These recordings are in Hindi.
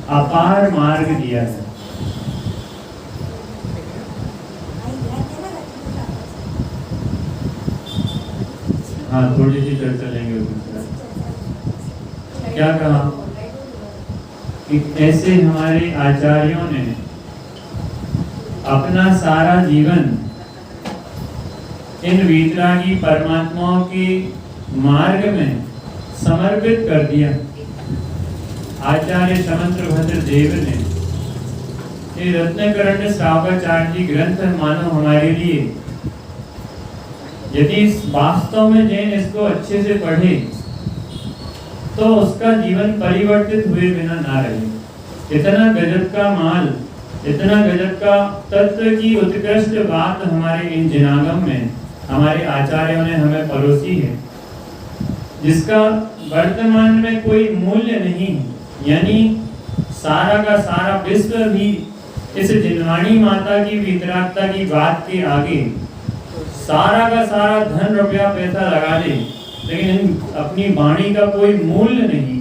अपार मार्ग दिया है। हाँ, थोड़ी सी चर्चा लेंगे उसमें। क्या कहा कि ऐसे हमारे आचार्यों ने अपना सारा जीवन इन वीतरागी परमात्माओं के मार्ग में समर्पित कर दिया। आचार्य समंत्रभद्र देव ने ये रत्नकरण्य श्रावकाचार्य जी ग्रंथ मानो हमारे लिए, यदि वास्तव में जैन इसको अच्छे से पढ़े तो उसका जीवन परिवर्तित हुए बिना ना रहे। इतना गजब का माल, इतना गजब का तत्व की उत्कृष्ट बात हमारे इन जिनागम में हमारे आचार्यों ने हमें परोसी है, जिसका वर्तमान में कोई मूल्य नहीं है। यानी सारा का सारा विश्व भी इस जिनवाणी माता की वितरागता की बात के आगे सारा का सारा धन रुपया पैसा लगा ले, लेकिन अपनी वाणी का कोई मूल्य नहीं,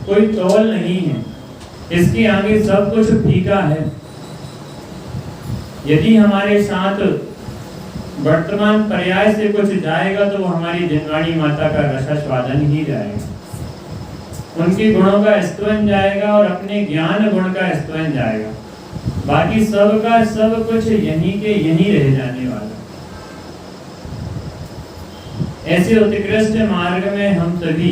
कोई तौल नहीं है। इसके आगे सब कुछ फीका है। यदि हमारे साथ वर्तमान पर्याय से कुछ जाएगा तो वो हमारी जिनवाणी माता का रसास्वादन ही जाएगा, उनके गुणों का स्तवन जाएगा और अपने ज्ञान गुण का स्तवन जाएगा। बाकी सब का सब कुछ यहीं के यहीं रह जाने वाला। ऐसे उत्कृष्ट मार्ग में हम सभी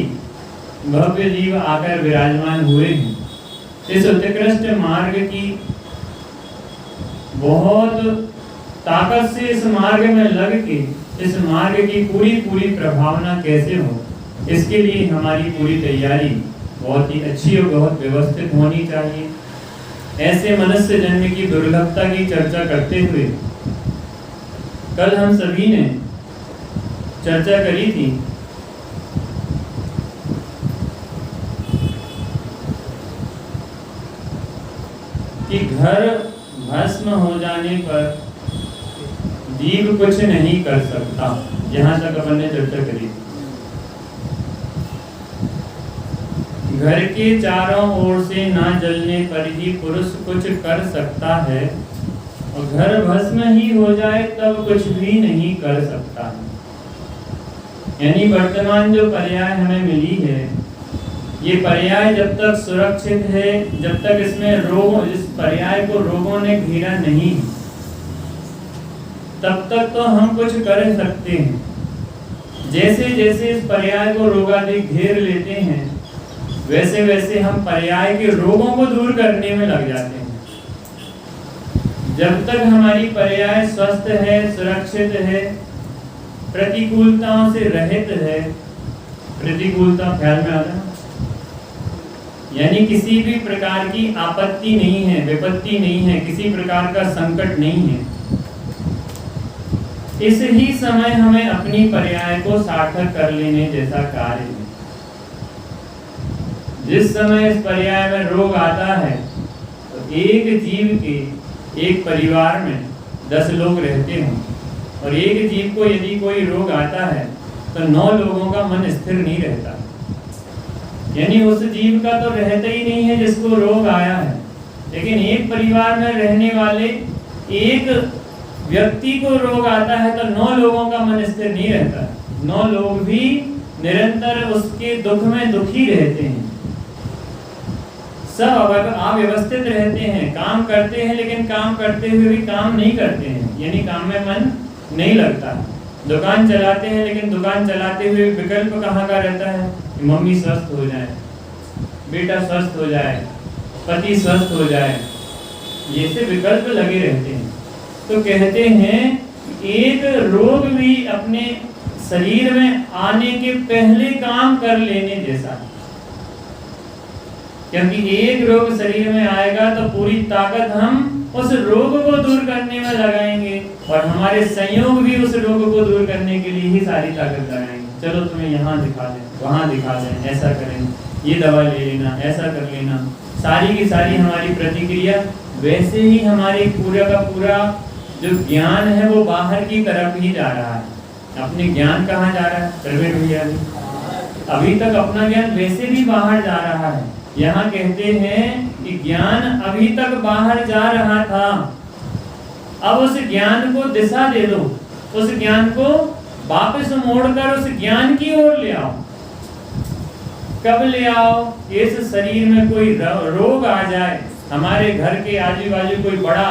भव्य जीव आकर विराजमान हुए हैं। इस उत्कृष्ट मार्ग की बहुत ताकत से इस मार्ग में लग के इस मार्ग की पूरी प्रभावना कैसे हो, इसके लिए हमारी पूरी तैयारी बहुत ही अच्छी और बहुत व्यवस्थित होनी चाहिए। ऐसे मनुष्य जन्म की दुर्लभता की चर्चा करते हुए कल हम सभी ने चर्चा करी थी कि घर भस्म हो जाने पर जीव कुछ नहीं कर सकता। यहां तक अपन ने चर्चा करी थी। घर के चारों ओर से ना जलने पर ही पुरुष कुछ कर सकता है, और घर भस्म ही हो जाए तब कुछ भी नहीं कर सकता है। यानी वर्तमान जो पर्याय हमें मिली है, ये पर्याय जब तक सुरक्षित है, जब तक इसमें रोग, इस पर्याय को रोगों ने घेरा नहीं, तब तक तो हम कुछ कर सकते हैं। जैसे जैसे इस पर्याय को रोगादि घेर लेते हैं, वैसे वैसे हम पर्याय के रोगों को दूर करने में लग जाते हैं। जब तक हमारी पर्याय स्वस्थ है, सुरक्षित है, प्रतिकूलताओं से रहित है, प्रतिकूलता ख्याल में आ रहा है, यानी किसी भी प्रकार की आपत्ति नहीं है, विपत्ति नहीं है, किसी प्रकार का संकट नहीं है, इस ही समय हमें अपनी पर्याय को सार्थक कर लेने जैसा कार्य है। जिस समय इस पर्याय में रोग आता है तो एक जीव के एक परिवार में 10 लोग रहते हों, और एक जीव को यदि कोई रोग आता है तो 9 लोगों का मन स्थिर नहीं रहता। यानी उस जीव का तो रहता ही नहीं है जिसको रोग आया है, लेकिन एक परिवार में रहने वाले एक व्यक्ति को रोग आता है तो 9 लोगों का मन स्थिर नहीं रहता। 9 लोग भी निरंतर उसके दुख में दुखी रहते हैं, सब अव्यवस्थित रहते हैं, काम करते हैं लेकिन काम करते हुए भी काम नहीं करते हैं, यानी काम में मन नहीं लगता। दुकान चलाते हैं लेकिन दुकान चलाते हुए विकल्प कहाँ का रहता है कि मम्मी स्वस्थ हो जाए, बेटा स्वस्थ हो जाए, पति स्वस्थ हो जाए, ये से विकल्प लगे रहते हैं। तो कहते हैं एक रोग भी अपने शरीर में आने के पहले काम कर लेने जैसा, क्योंकि एक रोग शरीर में आएगा तो पूरी ताकत हम उस रोग को दूर करने में लगाएंगे, और हमारे संयोग भी उस रोग को दूर करने के लिए ही सारी ताकत लगाएंगे। चलो तुम्हें यहाँ दिखा दें, वहाँ दिखा दें, ऐसा करें, ये दवा ले लेना, ऐसा कर लेना, सारी की सारी हमारी प्रतिक्रिया। वैसे ही हमारी पूरा का पूरा जो ज्ञान है वो बाहर की तरफ ही जा रहा है। अपने ज्ञान कहाँ जा रहा है प्रवीण भैया जी? अभी तक अपना ज्ञान वैसे भी बाहर जा रहा है, यहाँ कहते हैं कि ज्ञान अभी तक बाहर जा रहा था, अब उस ज्ञान को दिशा दे दो, उस ज्ञान को वापस मोड़कर उस ज्ञान की ओर ले आओ। कब ले आओ? इस शरीर में कोई रोग आ जाए, हमारे घर के आजू बाजू कोई बड़ा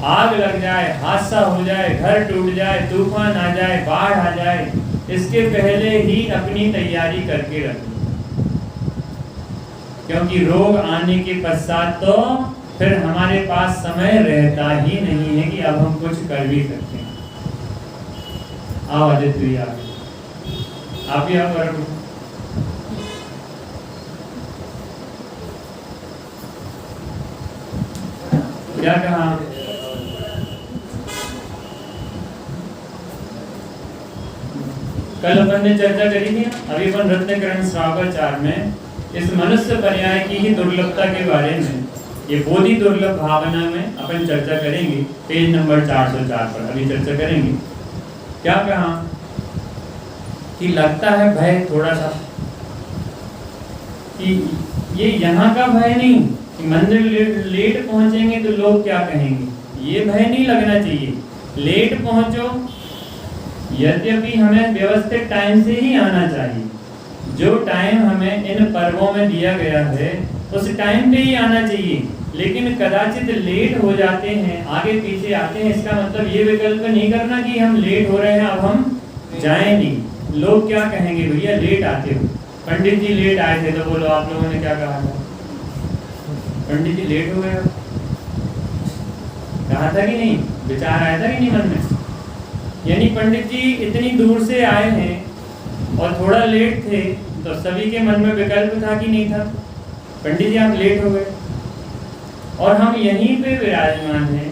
आग लग जाए, हादसा हो जाए, घर टूट जाए, तूफान आ जाए, बाढ़ आ जाए, इसके पहले ही अपनी तैयारी करके रखो, क्योंकि रोग आने के पश्चात तो फिर हमारे पास समय रहता ही नहीं है कि अब हम कुछ कर भी सकते हैं। आओ आदित्य, आप ही आप और क्या कहा? कल अपन ने चर्चा करी थी, अभी अपन रत्नकरण श्रावकाचार में इस मनुष्य पर्याय की ही दुर्लभता के बारे में, ये बोधि दुर्लभ भावना में अपन चर्चा करेंगे। पेज नंबर 404 पर अभी चर्चा करेंगे। क्या कहा कि लगता है भय थोड़ा सा, कि ये यहाँ का भय नहीं कि मंदिर लेट पहुंचेंगे तो लोग क्या कहेंगे, ये भय नहीं लगना चाहिए। लेट पहुंचो, यद्यपि हमें व्यवस्थित टाइम से ही आना चाहिए, जो टाइम हमें इन पर्वों में दिया गया है उस टाइम पे ही आना चाहिए, लेकिन कदाचित लेट हो जाते हैं, आगे पीछे आते हैं, इसका मतलब ये विकल्प नहीं करना कि हम लेट हो रहे हैं अब हम जाएं नहीं। लोग क्या कहेंगे, भैया लेट आते हो, पंडित जी लेट आए थे तो बोलो आप लोगों ने क्या कहा था, पंडित जी लेट हो गए, कहा था कि नहीं, विचार आया था कि नहीं मन में। यानी पंडित जी इतनी दूर से आए हैं और थोड़ा लेट थे तो सभी के मन में विकल्प था कि नहीं था, पंडित जी आप लेट हो गए और हम यहीं पे विराजमान हैं,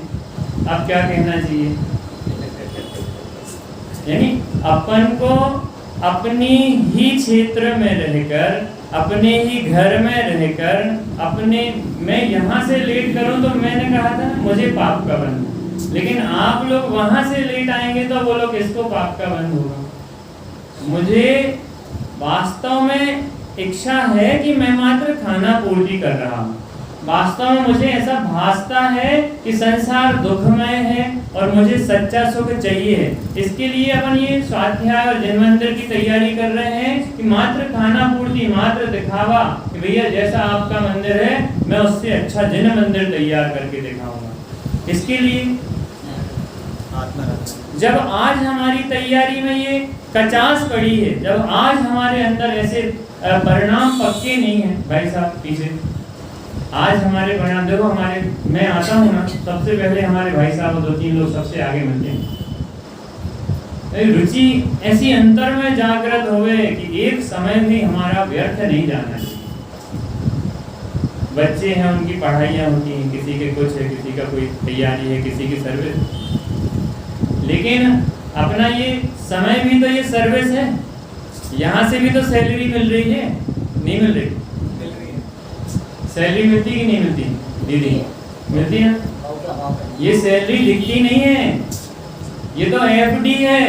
अब क्या कहना चाहिए। यानी अपन को अपनी ही क्षेत्र में रहकर, अपने ही घर में रहकर, अपने मैं यहाँ से लेट करूं तो मैंने कहा था मुझे पाप का बंध, लेकिन आप लोग वहां से लेट आएंगे तो बोलो किसको पाप का बंध होगा। मुझे वास्तव में इच्छा है कि मैं मात्र खाना पूर्ति कर रहा हूँ, वास्तव में मुझे ऐसा भासता है कि संसार दुखमय है और मुझे सच्चा सुख चाहिए है, इसके लिए अपन ये स्वाध्याय और जन्मंतर की तैयारी कर रहे हैं कि मात्र खाना पूर्ति, मात्र दिखावा कि भैया जैसा आपका मंदिर है मैं उससे अच्छा जन्म मंदिर तैयार करके दिखाऊंगा। इसके लिए जब आज हमारी तैयारी में ये कचास पड़ी है, जब आज हमारे अंदर ऐसे परिणाम पक्के नहीं है, भाई साहब पीछे आज हमारे परिणाम देखो, हमारे मैं आता हूँ ना सबसे पहले हमारे भाई साहब 2-3 लोग सबसे आगे मिलते हैं। रुचि ऐसी अंतर में जागृत होवे कि एक समय भी हमारा व्यर्थ नहीं जाना चाहिए। बच्चे हैं, उनकी पढ़ाइयाँ होती हैं, किसी के कुछ है, किसी का कोई तैयारी है, किसी की सर्विस, लेकिन अपना ये समय भी तो ये सर्विस है, यहाँ से भी तो सैलरी मिल रही है, नहीं मिल रही? सैलरी मिलती कि नहीं मिलती दीदी? मिलती है। ये सैलरी दिखती नहीं है, ये तो एफडी है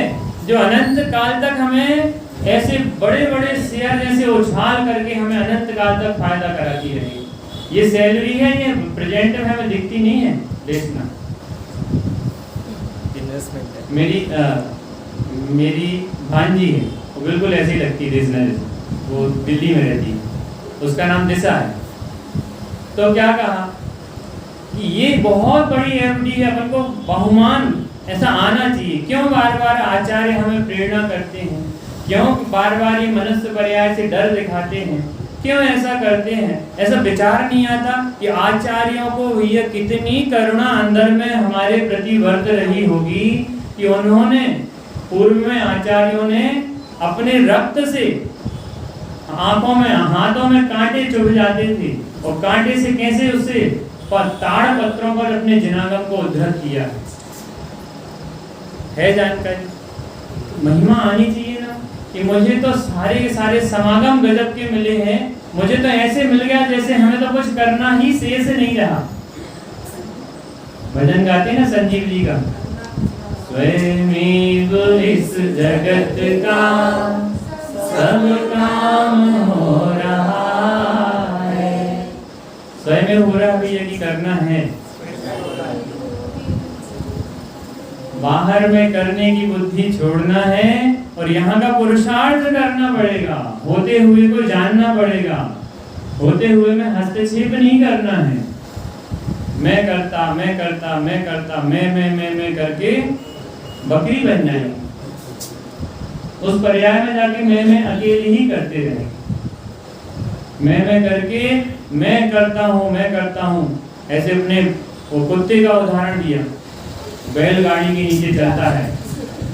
जो अनंत काल तक हमें ऐसे बड़े बड़े शेयर जैसे उछाल करके हमें अनंत काल तक फायदा कराती रहेगी। ये सैलरी है, ये प्रेजेंट में हमें दिखती नहीं है। देखना मेरी भांजी है, वो बिल्कुल ऐसी लगती है, वो दिल्ली में रहती है, उसका नाम दिशा है। तो क्या कहा कि ये बहुत बड़ी एफडी है, अपन को बहुमान ऐसा आना चाहिए। क्यों बार बार आचार्य हमें प्रेरणा करते हैं, क्यों बार बार ये मनुष्य पर्याय से डर दिखाते हैं, क्यों ऐसा करते हैं? ऐसा विचार नहीं आता कि आचार्यों को ये कितनी करुणा अंदर में हमारे प्रति वर्त रही होगी कि उन्होंने पूर्व में आचार्यों ने अपने रक्त से आंखों में हाथों में कांटे चुभ जाते थे और कांटे से कैसे उससे ताड़ पत्रों पर अपने जिनागम को उद्धृत किया है। जानकारी महिमा आनी चाहिए ना कि मुझे तो सारे के सारे समागम गजब के मिले हैं, मुझे तो ऐसे मिल गया जैसे हमें तो कुछ करना ही शेष नहीं रहा। भजन गाते ना संजीव जी का, स्वयं इस जगत का सब काम हो रहा है, स्वयं हो रहा भैया कि करना है? बाहर में करने की बुद्धि छोड़ना है और यहाँ का पुरुषार्थ करना पड़ेगा। होते हुए को जानना पड़ेगा, होते हुए में हस्तक्षेप नहीं करना है। मैं करता मैं करके बकरी बन जाए, उस पर्याय में जाके मैं अकेले ही करते रहे। मैं करके मैं करता हूँ। ऐसे अपने वो कुत्ते का उदाहरण दिया, बैलगाड़ी के नीचे चलता है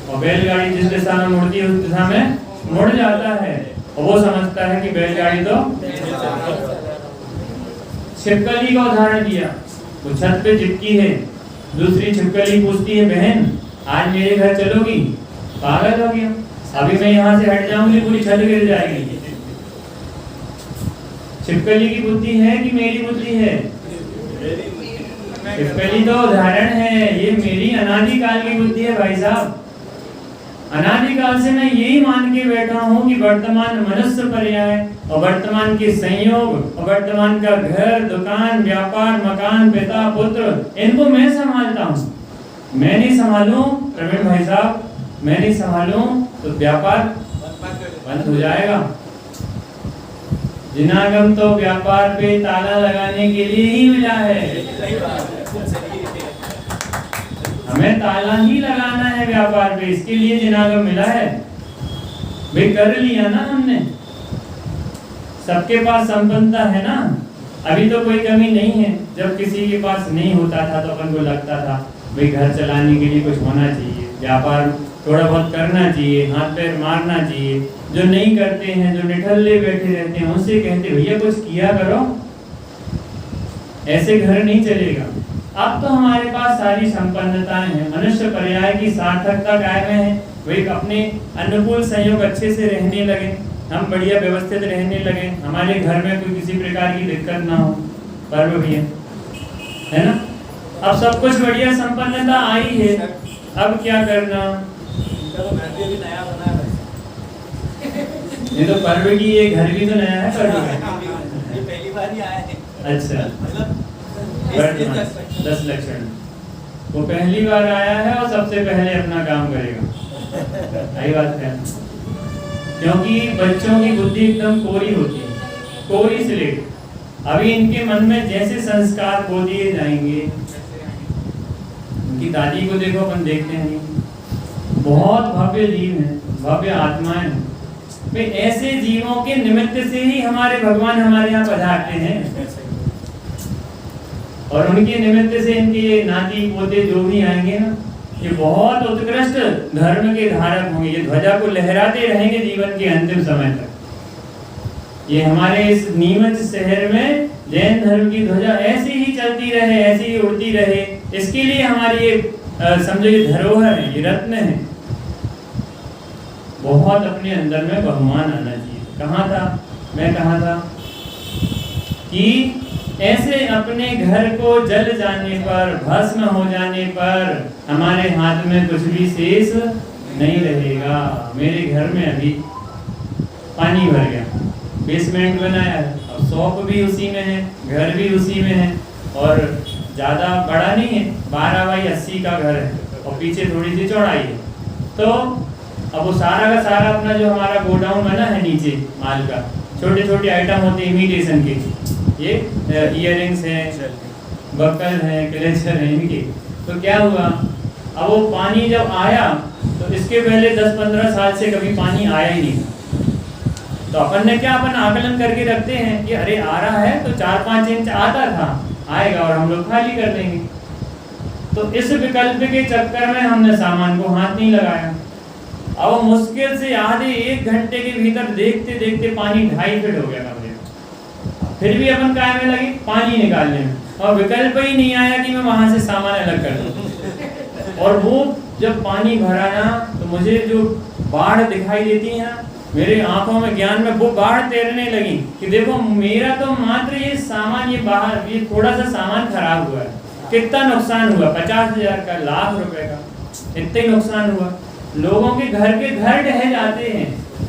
और बैलगाड़ी जिस दिशा में मुड़ती है उस दिशा में मुड़ जाता है और वो समझता है कि बैलगाड़ी तो। छिपकली का उदाहरण दिया, वो छत पे चिपकी है, दूसरी छिपकली पूछती है बहन आज मेरे घर चलोगी? पागल हो गया, अभी मैं यहाँ से हट जाऊंगी पूरी छत गिर जाएगी। छिपकली की बुद्धि है कि मेरी बुद्धि है? छिपकली तो उदाहरण है, ये मेरी अनादिकाल की बुद्धि है भाई साहब। अनादिकाल से मैं यही मान के बैठा हूँ कि वर्तमान मनुष्य पर्याय और वर्तमान के संयोग और वर्तमान का घर, दुकान, व्यापार, मकान, पिता, पुत्र, इनको मैं संभालता हूँ। मैं नहीं संभालूं प्रवीण भाई साहब, मैं नहीं संभालूं तो व्यापार बंद हो जाएगा। जिनागम तो व्यापार पे ताला लगाने के लिए ही मिला है। हमें ताला ही लगाना है व्यापार पे, इसके लिए जिनागम मिला है। भाई कर लिया ना हमने, सबके पास संपन्नता है ना, अभी तो कोई कमी नहीं है। जब किसी के पास नहीं होता था तो अपन को लगता था भाई घर चलाने के लिए कुछ होना चाहिए, व्यापार थोड़ा बहुत करना चाहिए, हाथ पैर मारना चाहिए। जो नहीं करते हैं, जो निठल्ले बैठे रहते हैं, उनसे कहते भैया कुछ किया करो, ऐसे घर नहीं चलेगा। अब तो हमारे पास सारी संपन्नताएं हैं, मनुष्य पर्याय की सार्थकता कायम है। वे अपने अनुकूल संयोग अच्छे से रहने लगे, हम बढ़िया व्यवस्थित रहने लगे, हमारे घर में कोई किसी प्रकार की दिक्कत ना हो। पर्व भी है ना, अब सब कुछ बढ़िया संपन्नता आई है, अब क्या करना? ये तो पर्व की ये घर भी तो नया है, पर्व ये पहली बार ही आया है। अच्छा, मतलब 10 लक्षण वो पहली बार आया है और सबसे पहले अपना काम करेगा। सही बात है, क्योंकि बच्चों की बुद्धि एकदम कोरी होती है, कोरी स्लेट। अभी इनके मन में जैसे संस्कार बो दिए जाएंगे। उनकी दादी को देखो, अपन देखते हैं बहुत भव्य जीव हैं, भव्य आत्माएं हैं। वे ऐसे जीवों के निमित्त से ही हमारे भगवान हमारे यहाँ पधारते हैं और उनके निमित्त से इनके नाती पोते जो भी आएंगे ना, ये बहुत उत्कृष्ट धर्म के धारक होंगे। ये ध्वजा को लहराते रहेंगे जीवन के अंतिम समय तक। ये हमारे इस नीमच शहर में जैन धर्म की ध्वजा ऐसी ही चलती रहे, ऐसी ही उड़ती रहे। इसके लिए हमारी ये समझो ये धरोहर है, ये रत्न है। बहुत अपने अंदर में बहुमान आना चाहिए। कहाँ था मैं, कहाँ था कि ऐसे अपने घर को जल जाने पर, भस्म हो जाने पर हमारे हाथ में कुछ भी शेष नहीं रहेगा। मेरे घर में अभी पानी भर गया, बेसमेंट बनाया है, अब शॉप भी उसी में है, घर भी उसी में है और ज़्यादा बड़ा नहीं है, 12 बाई 80 का घर है और पीछे थोड़ी सी चौड़ाई है। तो अब वो सारा का सारा अपना जो हमारा गोडाउन बना है नीचे माल का, छोटे छोटे आइटम होते हैं इमिटेशन के, ये इयररिंग्स हैं, बकल हैं, क्लेचर हैं इनके। तो क्या हुआ, अब वो पानी जब आया तो इसके पहले 10-15 साल से कभी पानी आया ही नहीं। तो अपन ने क्या, अपन आकलन करके रखते हैं कि अरे आ रहा है तो 4-5 इंच आता था, आएगा और हम लोग खाली कर देंगे। तो इस विकल्प के चक्कर में हमने सामान को हाथ नहीं लगाया। अब मुश्किल से आधे 1 घंटे के भीतर देखते देखते पानी 2.5 फीट हो गया कमरे में। फिर भी अपन काय में लगे पानी निकालने में, और विकल्प ही नहीं आया कि मैं वहां से सामान अलग कर दूं। और वो जब पानी भरा ना तो मुझे जो बाढ़ दिखाई देती है, मेरे आंखों में ज्ञान में वो बाढ़ तैरने लगी कि देखो मेरा तो मात्र ये सामान, ये बाहर ये थोड़ा सा सामान खराब हुआ है, कितना नुकसान हुआ, 50,000 का, लाख रुपए का, इतना ही नुकसान हुआ। लोगों के घर ढह जाते हैं,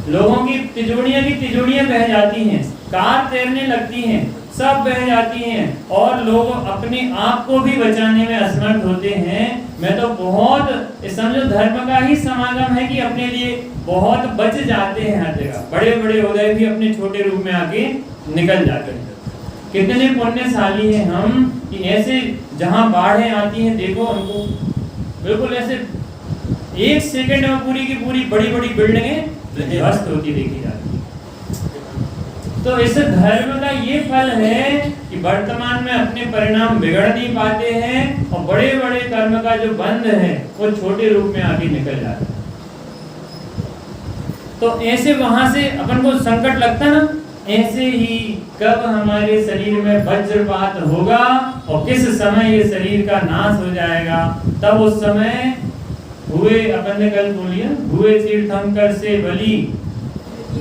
लोगों की तिजोरियां बह जाती हैं, कार तैरने लगती हैं। सब बह जाती हैं और लोग अपने आप को भी बचाने में असमर्थ होते हैं। मैं तो बहुत समझो धर्म का ही समागम है कि अपने लिए बहुत बच जाते हैं हर जगह। बड़े बड़े उदय भी अपने छोटे रूप में आके निकल जाते हैं। कितने पुण्यशाली हैं हम कि ऐसे जहां बाढ़ें आती हैं देखो उनको बिल्कुल ऐसे 1 सेकंड में पूरी की पूरी बड़ी बड़ी बिल्डिंगें ध्वस्त होती देखी जाती है। तो इस धर्म का ये फल है कि वर्तमान में अपने परिणाम बिगड़ नहीं पाते हैं और बड़े बड़े कर्म का जो बंध है वो छोटे रूप में आगे निकल जाता है। तो ऐसे वहां से अपन को संकट लगता ना, ऐसे ही कब हमारे शरीर में वज्रपात होगा और किस समय ये शरीर का नाश हो जाएगा, तब उस समय हुए अपन ने कल बोलिए हुए तीर्थंकर से बली,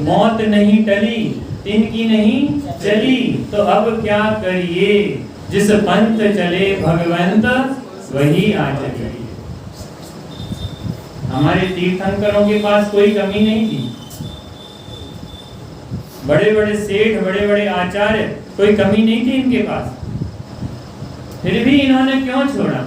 मौत नहीं टली तिनकी नहीं चली, तो अब क्या करिए जिस पंथ चले भगवंत वही आचरिए। हमारे तीर्थंकरों के पास कोई कमी नहीं थी, बड़े बड़े सेठ बड़े बड़े आचार्य कोई कमी नहीं थी इनके पास, फिर भी इन्होंने क्यों छोड़ा?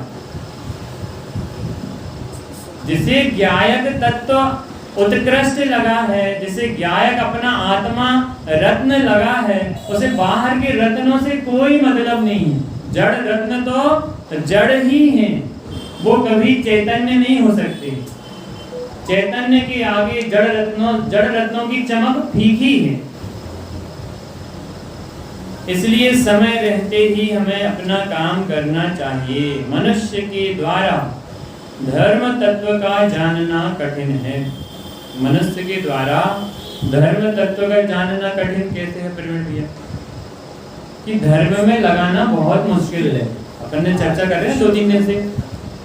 जिसे ज्ञायक तत्व उत्कृष्ट लगा है, जिसे ज्ञायक अपना आत्मा रत्न लगा है, उसे बाहर के रत्नों से कोई मतलब नहीं है। जड़ रत्न तो जड़ ही हैं, वो कभी चैतन्य नहीं हो सकते। चैतन्य के आगे जड़ रत्नों की चमक फीकी है। इसलिए समय रहते ही हमें अपना काम करना चाहिए। मनुष्य के द्वारा धर्म तत्व का जानना कठिन है। मनुष्य के द्वारा धर्म तत्व का जानना कठिन कैसे है प्रवीण भैया? कि धर्म में लगाना बहुत मुश्किल है। अपन ने चर्चा कर रहे हैं 2-3 दिन से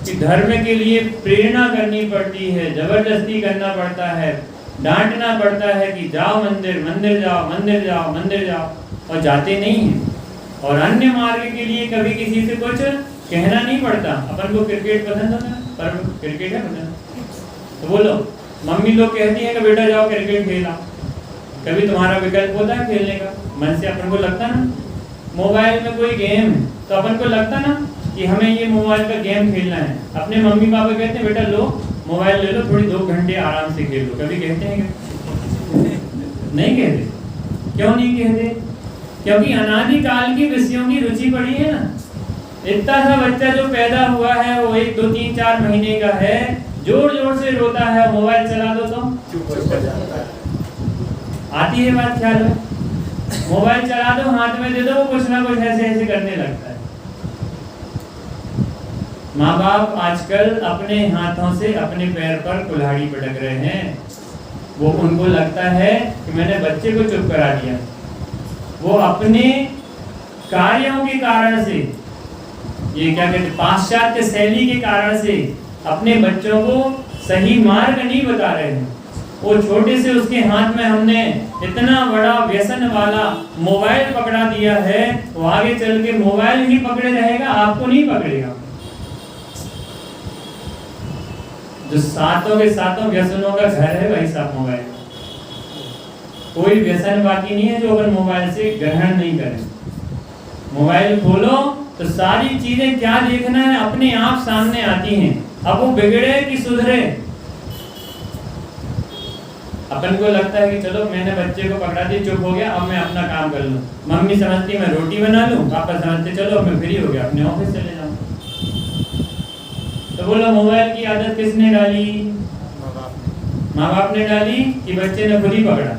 कि धर्म के लिए प्रेरणा करनी पड़ती है, जबरदस्ती करना पड़ता है, डांटना पड़ता है कि जाओ मंदिर, मंदिर जाओ, मंदिर जाओ, मंदिर जाओ, और जाते नहीं हैं। और अन्य मार्ग के लिए कभी किसी से कुछ कहना नहीं पड़ता। अपन को क्रिकेट पसंद होता है, पर क्रिकेट है पसंद, तो बोलो मम्मी लोग कहती है कि बेटा जाओ क्रिकेट खेला, कभी तुम्हारा विकल्प होता है खेलने का? मन से अपन को लगता ना। मोबाइल में कोई गेम है तो अपन को लगता ना कि हमें ये मोबाइल का गेम खेलना है। अपने मम्मी पापा कहते हैं बेटा लो मोबाइल ले लो, थोड़ी 2 घंटे आराम से खेल लो, कभी कहते हैं क्या? नहीं कहते। क्यों नहीं कहते? क्योंकि अनादिकाल की विषयों की रुचि पड़ी है ना। इतना सा बच्चा जो पैदा हुआ है वो 1, 2, 3, 4 महीने का है, जोर जोर से रोता है, मोबाइल चला दो तो चुप हो जाता है। आती है बात ख्याल में? मोबाइल चला दो, हाथ में दे दो, वो कुछ ना कुछ ऐसे ऐसे करने लगता है। माँ बाप आजकल अपने हाथों से अपने पैर पर कुल्हाड़ी पटक रहे हैं। वो उनको लगता है कि मैंने बच्चे को चुप करा दिया। वो अपने कार्यों के कारण से, ये क्या कहते हैं, पाश्चात्य शैली के कारण से अपने बच्चों को सही मार्ग नहीं बता रहे हैं। वो छोटे से उसके हाथ में हमने इतना बड़ा व्यसन वाला मोबाइल पकड़ा दिया है, वो आगे चल के मोबाइल ही पकड़े रहेगा, आपको नहीं पकड़ेगा। जो सातों के सातों व्यसनों का घर है वही साथ मोबाइल। कोई व्यसन बाकी नहीं है जो अपन मोबाइल से ग्रहण नहीं करें। मोबाइल खोलो तो सारी चीजें क्या देखना है अपने आप सामने आती हैं। अब वो बिगड़े कि सुधरे, अपन को लगता है कि चलो मैंने बच्चे को पकड़ा दिया, चुप हो गया, अब मैं अपना काम कर लूं। मम्मी समझती मैं रोटी बना लूं, पापा समझते चलो अब मैं फ्री हो गया, अपने ऑफिस चले जाऊं। तो बोलो मोबाइल की आदत किसने डाली? माँ बाप ने डाली कि बच्चे ने खुद ही पकड़ा?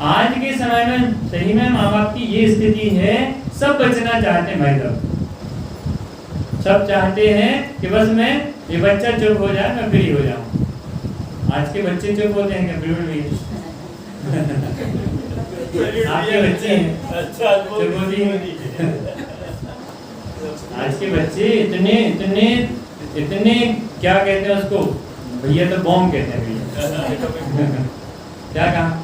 आज के समय में सही में माँ बाप की ये स्थिति है। सब बचना चाहते हैं भाई साहब, सब चाहते हैं कि बस मैं ये बच्चा चुप हो जाए, मैं फ्री हो जाऊं। आज के बच्चे चुप होते हैं क्या? बिल्कुल भी आपके बच्चे हैं चुप होती हैं। आज के बच्चे इतने इतने इतने क्या कहते हैं उसको, भैया तो बॉम्ब कहते हैं भैया। क्या कहा?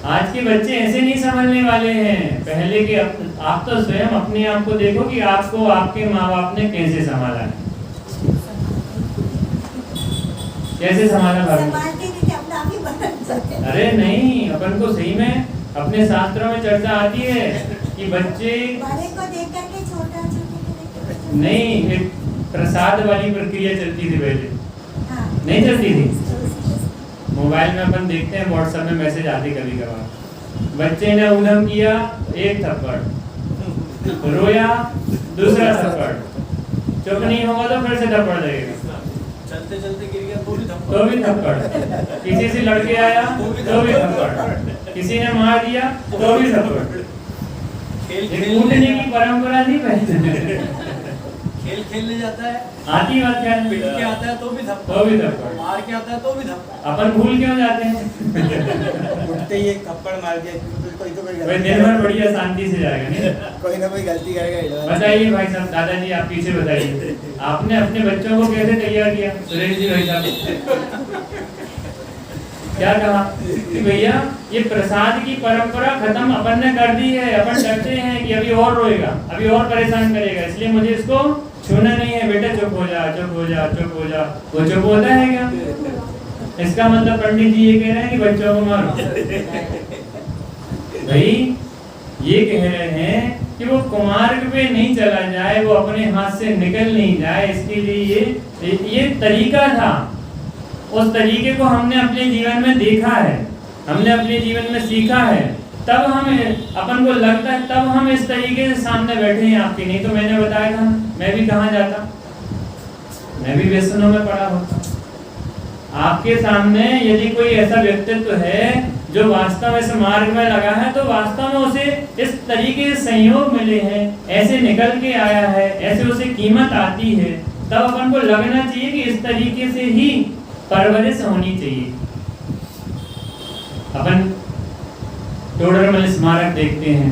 आज के बच्चे ऐसे नहीं समझने वाले हैं पहले के। आप तो स्वयं अपने आप को देखो कि आपको आपके माँ बाप ने कैसे संभाला है, कैसे संभाला भाभी? अरे नहीं, अपन को सही में अपने शास्त्रों में चर्चा आती है कि बच्चे बड़े को देख करके छोटा, छोटे को देख करके नहीं, एक प्रसाद वाली प्रक्रिया चलती थी पहले, हाँ। नहीं चलती थी। मोबाइल में अपन देखते हैं, व्हाट्सएप में मैसेज आते कभी कभार, बच्चे ने उधम किया एक थप्पड़, रोया दूसरा थप्पड़, चुप नहीं होगा तो फिर से थप्पड़ लगेगा, चलते चलते गिर गया तो भी थप्पड़, किसी से लड़के आया तो भी थप्पड़, किसी ने मार दिया तो भी थप्पड़। खेल ये कूटने की परंपरा नहीं पहले खेल खेलने जाता है, आती बात क्या है? पिट के आता है तो भी थप्पड़, तो भी थप्पड़, मार के आता है तो भी थप्पड़। अपन भूल क्यों जाते हैं? उठते ही एक थप्पड़ मार दिया, कोई तो कोई भाई गलती दिन भर बढ़िया शांति से जाएगा नहीं? कोई ना कोई गलती करेगा। बताइए भाई साहब, दादाजी आप पीछे बताइए, आपने अपने बच्चों को कैसे तैयार किया? सुरेश जी भाई साहब क्या कहा कि भैया ये प्रसाद की परंपरा खत्म अपन ने कर दी है, अपन डरते हैं कि अभी और रोएगा, अभी और परेशान करेगा, इसलिए मुझे इसको छूना नहीं है। बेटा चुप हो जा, चुप हो जा, चुप हो जा। वो चुप होता है क्या? इसका मतलब पंडित जी ये कह रहे हैं कि बच्चों को मारो। भाई ये कह रहे हैं कि वो कुमार्ग पे नहीं चला जाए, वो अपने हाथ से निकल नहीं जाए, इसके लिए ये तरीका था। उस तरीके को हमने अपने जीवन में देखा है, हमने अपने जीवन में सीखा है, तब हमें अपन को लगता है, तब हम इस तरीके से सामने बैठे हैं आपके। नहीं तो मैंने बताया था, मैं भी कहाँ जाता, मैं भी व्यसनों में पड़ा होता। आपके सामने यदि कोई ऐसा व्यक्तित्व है जो वास्तव में इस मार्ग में लगा है, तो वास्तव में उसे इस तरीके से संयोग मिले हैं, ऐसे निकल के आया है, ऐसे उसे कीमत आती है, तब अपन को लगना चाहिए कि इस तरीके से ही परवरिश होनी चाहिए। अपन टोडरमल स्मारक देखते हैं,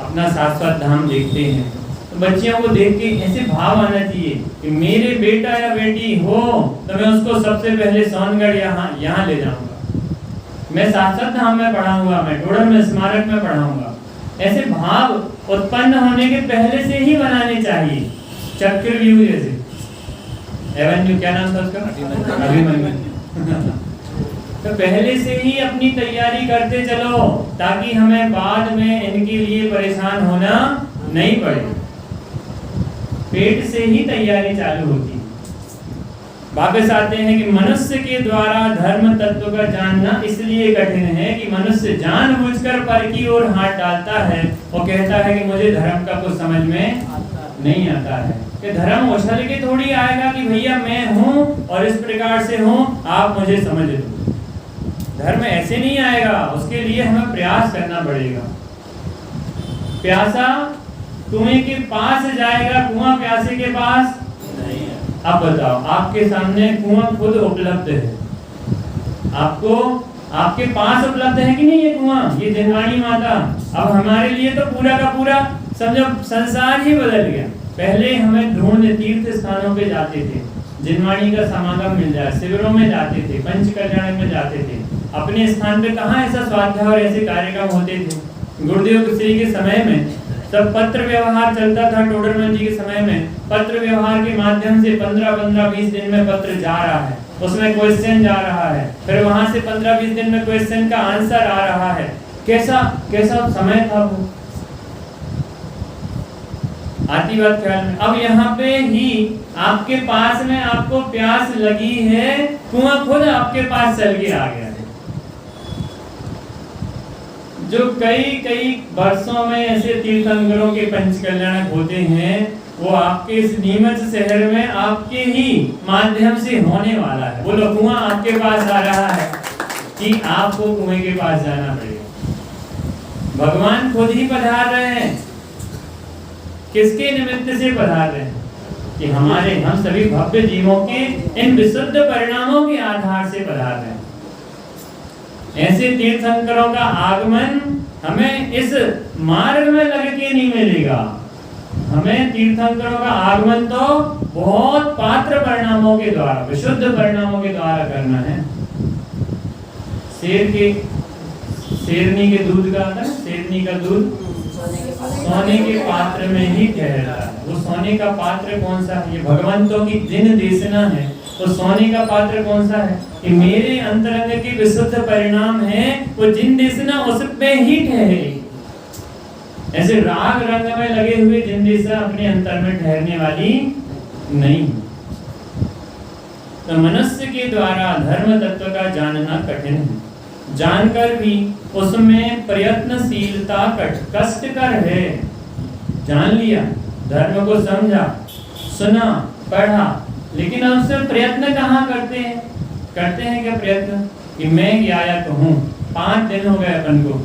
अपना शाश्वत धाम देखते हैं, तो बच्चियों को देख के ऐसे भाव आना चाहिए कि मेरे बेटा या बेटी हो तो मैं उसको सबसे पहले सोनगढ़ यहाँ ले जाऊंगा, मैं शाश्वत धाम में पढ़ाऊंगा, मैं टोडरमल स्मारक में पढ़ाऊंगा। ऐसे भाव उत्पन्न होने के पहले से ही बनाने चाहिए। चक्रव्यूह जैसे एवेन्यू, क्या नाम था उसका? अभिमन्यु। तो पहले से ही अपनी तैयारी करते चलो, ताकि हमें बाद में इनके लिए परेशान होना नहीं पड़े। पेट से ही तैयारी चालू होती है। वापस आते हैं कि मनुष्य के द्वारा धर्म तत्व का जानना इसलिए कठिन है कि मनुष्य जानबूझकर पर की ओर हाथ डालता है और कहता है कि मुझे धर्म का कुछ समझ में नहीं आता है। कि धर्म उछल के थोड़ी आएगा कि भैया मैं हूँ और इस प्रकार से हूँ, आप मुझे समझ लो। धर्म ऐसे नहीं आएगा, उसके लिए हमें प्रयास करना पड़ेगा। प्यासा कुएं के पास जाएगा, कुआं प्यासे के पास नहीं है। अब बताओ, आपके सामने कुआं खुद उपलब्ध है, आपको आपके पास उपलब्ध है कि नहीं ये कुआं, ये जिनवाणी माता। अब हमारे लिए तो पूरा का पूरा समझो संसार ही बदल गया। पहले हमें ढूंढ तीर्थ स्थानों पे जाते थे, जिनवाणी का समागम मिल जाए, शिविरों में जाते थे, पंच कल्याण में जाते थे। अपने स्थान पे कहाँ ऐसा स्वाध्याय और ऐसे कार्यक्रम होते थे। गुरुदेव श्री के समय में सब पत्र व्यवहार चलता था। टोडरमल जी के समय में पत्र व्यवहार के माध्यम से 15-20 दिन में पत्र जा रहा है, उसमें क्वेश्चन जा रहा है, फिर वहां से 15-20 दिन में क्वेश्चन का आंसर आ रहा है। कैसा कैसा समय था वो, आती बात ख्याल में। अब यहाँ पे ही आपके पास में आपको प्यास लगी है, कुआं खुद आपके पास चल के आ गया है। जो कई वर्षों में ऐसे तीर्थंकरों के पंच कल्याणक होते हैं, वो आपके इस नीमच शहर में आपके ही माध्यम से होने वाला है। वो लोग कुआं आपके पास आ रहा है कि आपको कुएं के पास जाना पड़ेगा। भगवान खुद ही पधार रहे हैं। किसके निमित्त से पधार रहे हैं? कि हम सभी भव्य जीवों के इन विशुद्ध परिणामों के आधार से पधार रहे हैं। ऐसे तीर्थंकरों का आगमन हमें इस मार्ग में लग के नहीं मिलेगा। हमें तीर्थंकरों का आगमन तो बहुत पात्र परिणामों के द्वारा, विशुद्ध परिणामों के द्वारा करना है। शेरनी के दूध का आता है, शेरनी का दूध सोने के पात्र में ही ठहरता है। वो सोने का पात्र कौन सा है? ये भगवंतों की जिन देशना है। तो सोने का पात्र कौन सा है? कि मेरे अंतरंग के विशुद्ध परिणाम है, वो जिन देशना उसमें ही ठहरे। ऐसे राग रंग में लगे हुए जिन देशना अपने अंतर में ठहरने वाली नहीं। तो मनुष्य के द्वारा धर्म तत्व का जानना कठिन है। जानकर भी उसमें प्रयत्नशीलता कष्टकर है। जान लिया, धर्म को समझा, सुना, पढ़ा, लेकिन अब उससे प्रयत्न कहाँ करते हैं? करते हैं क्या प्रयत्न कि मैं गायक हूँ? 5 दिन हो गए अपन को।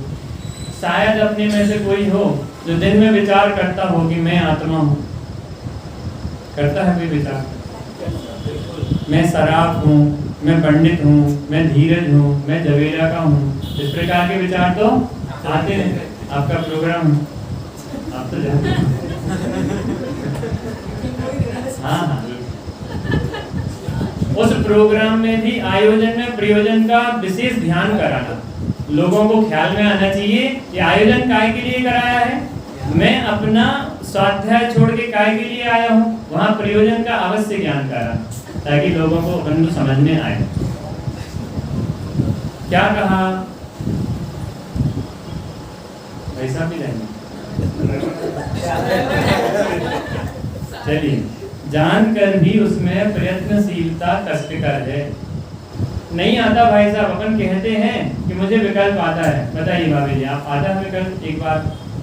शायद अपने में से कोई हो जो दिन में विचार करता हो कि मैं आत्मा हूँ। करता है कोई विचार? मैं शराब हूँ, मैं पंडित हूँ, मैं धीरज हूँ, मैं जवेरा का हूँ। इस प्रकार के विचार तो आते हैं। आपका प्रोग्राम आप तो जानते हैं। हाँ, उस प्रोग्राम में भी आयोजन में प्रयोजन का विशेष ध्यान कराना। लोगों को ख्याल में आना चाहिए कि आयोजन काय के लिए कराया है। मैं अपना स्वाध्याय छोड़ के काय के लिए आया हूँ। वहाँ प्रयोजन का अवश्य ज्ञान कराना, ताकि लोगों को अपन समझ में आए। क्या कहा? पैसा भी लेंगे। चलिए, जानकर भी उसमें प्रयत्नशीलता कष्टकर है। नहीं आता भाई साहब, अपन कहते हैं कि मुझे विकल्प आता है। बताइए भाभी जी, आप आता है विकल्प? एक बार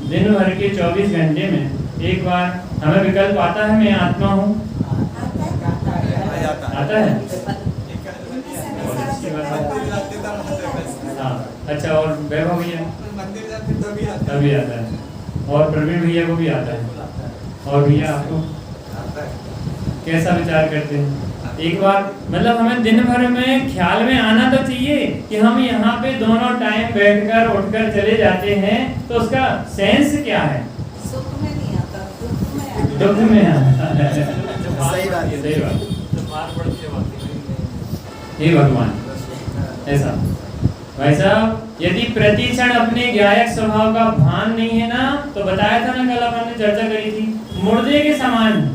दिन भर के 24 घंटे में एक बार हमें विकल्प आता है मैं आत्मा हूँ? आता है। हाँ, अच्छा। और वैभव भैया? तभी आता है। और प्रवीण भैया को भी आता है। और भैया आपको कैसा विचार करते हैं? एक बार मतलब हमें दिन भर में ख्याल में आना तो चाहिए कि हम यहाँ पे दोनों टाइम बैठकर उठकर चले जाते हैं, तो उसका सेंस क्या है? सुख में नहीं आता, दुख में आता है। सही बात है। सही बात। हे भगवान, ऐसा भाई साहब, यदि प्रतिक्षण अपने गायक स्वभाव का भान नहीं है ना, तो बताया था ना, कल अपन ने चर्चा करी थी, मुर्दे के समान।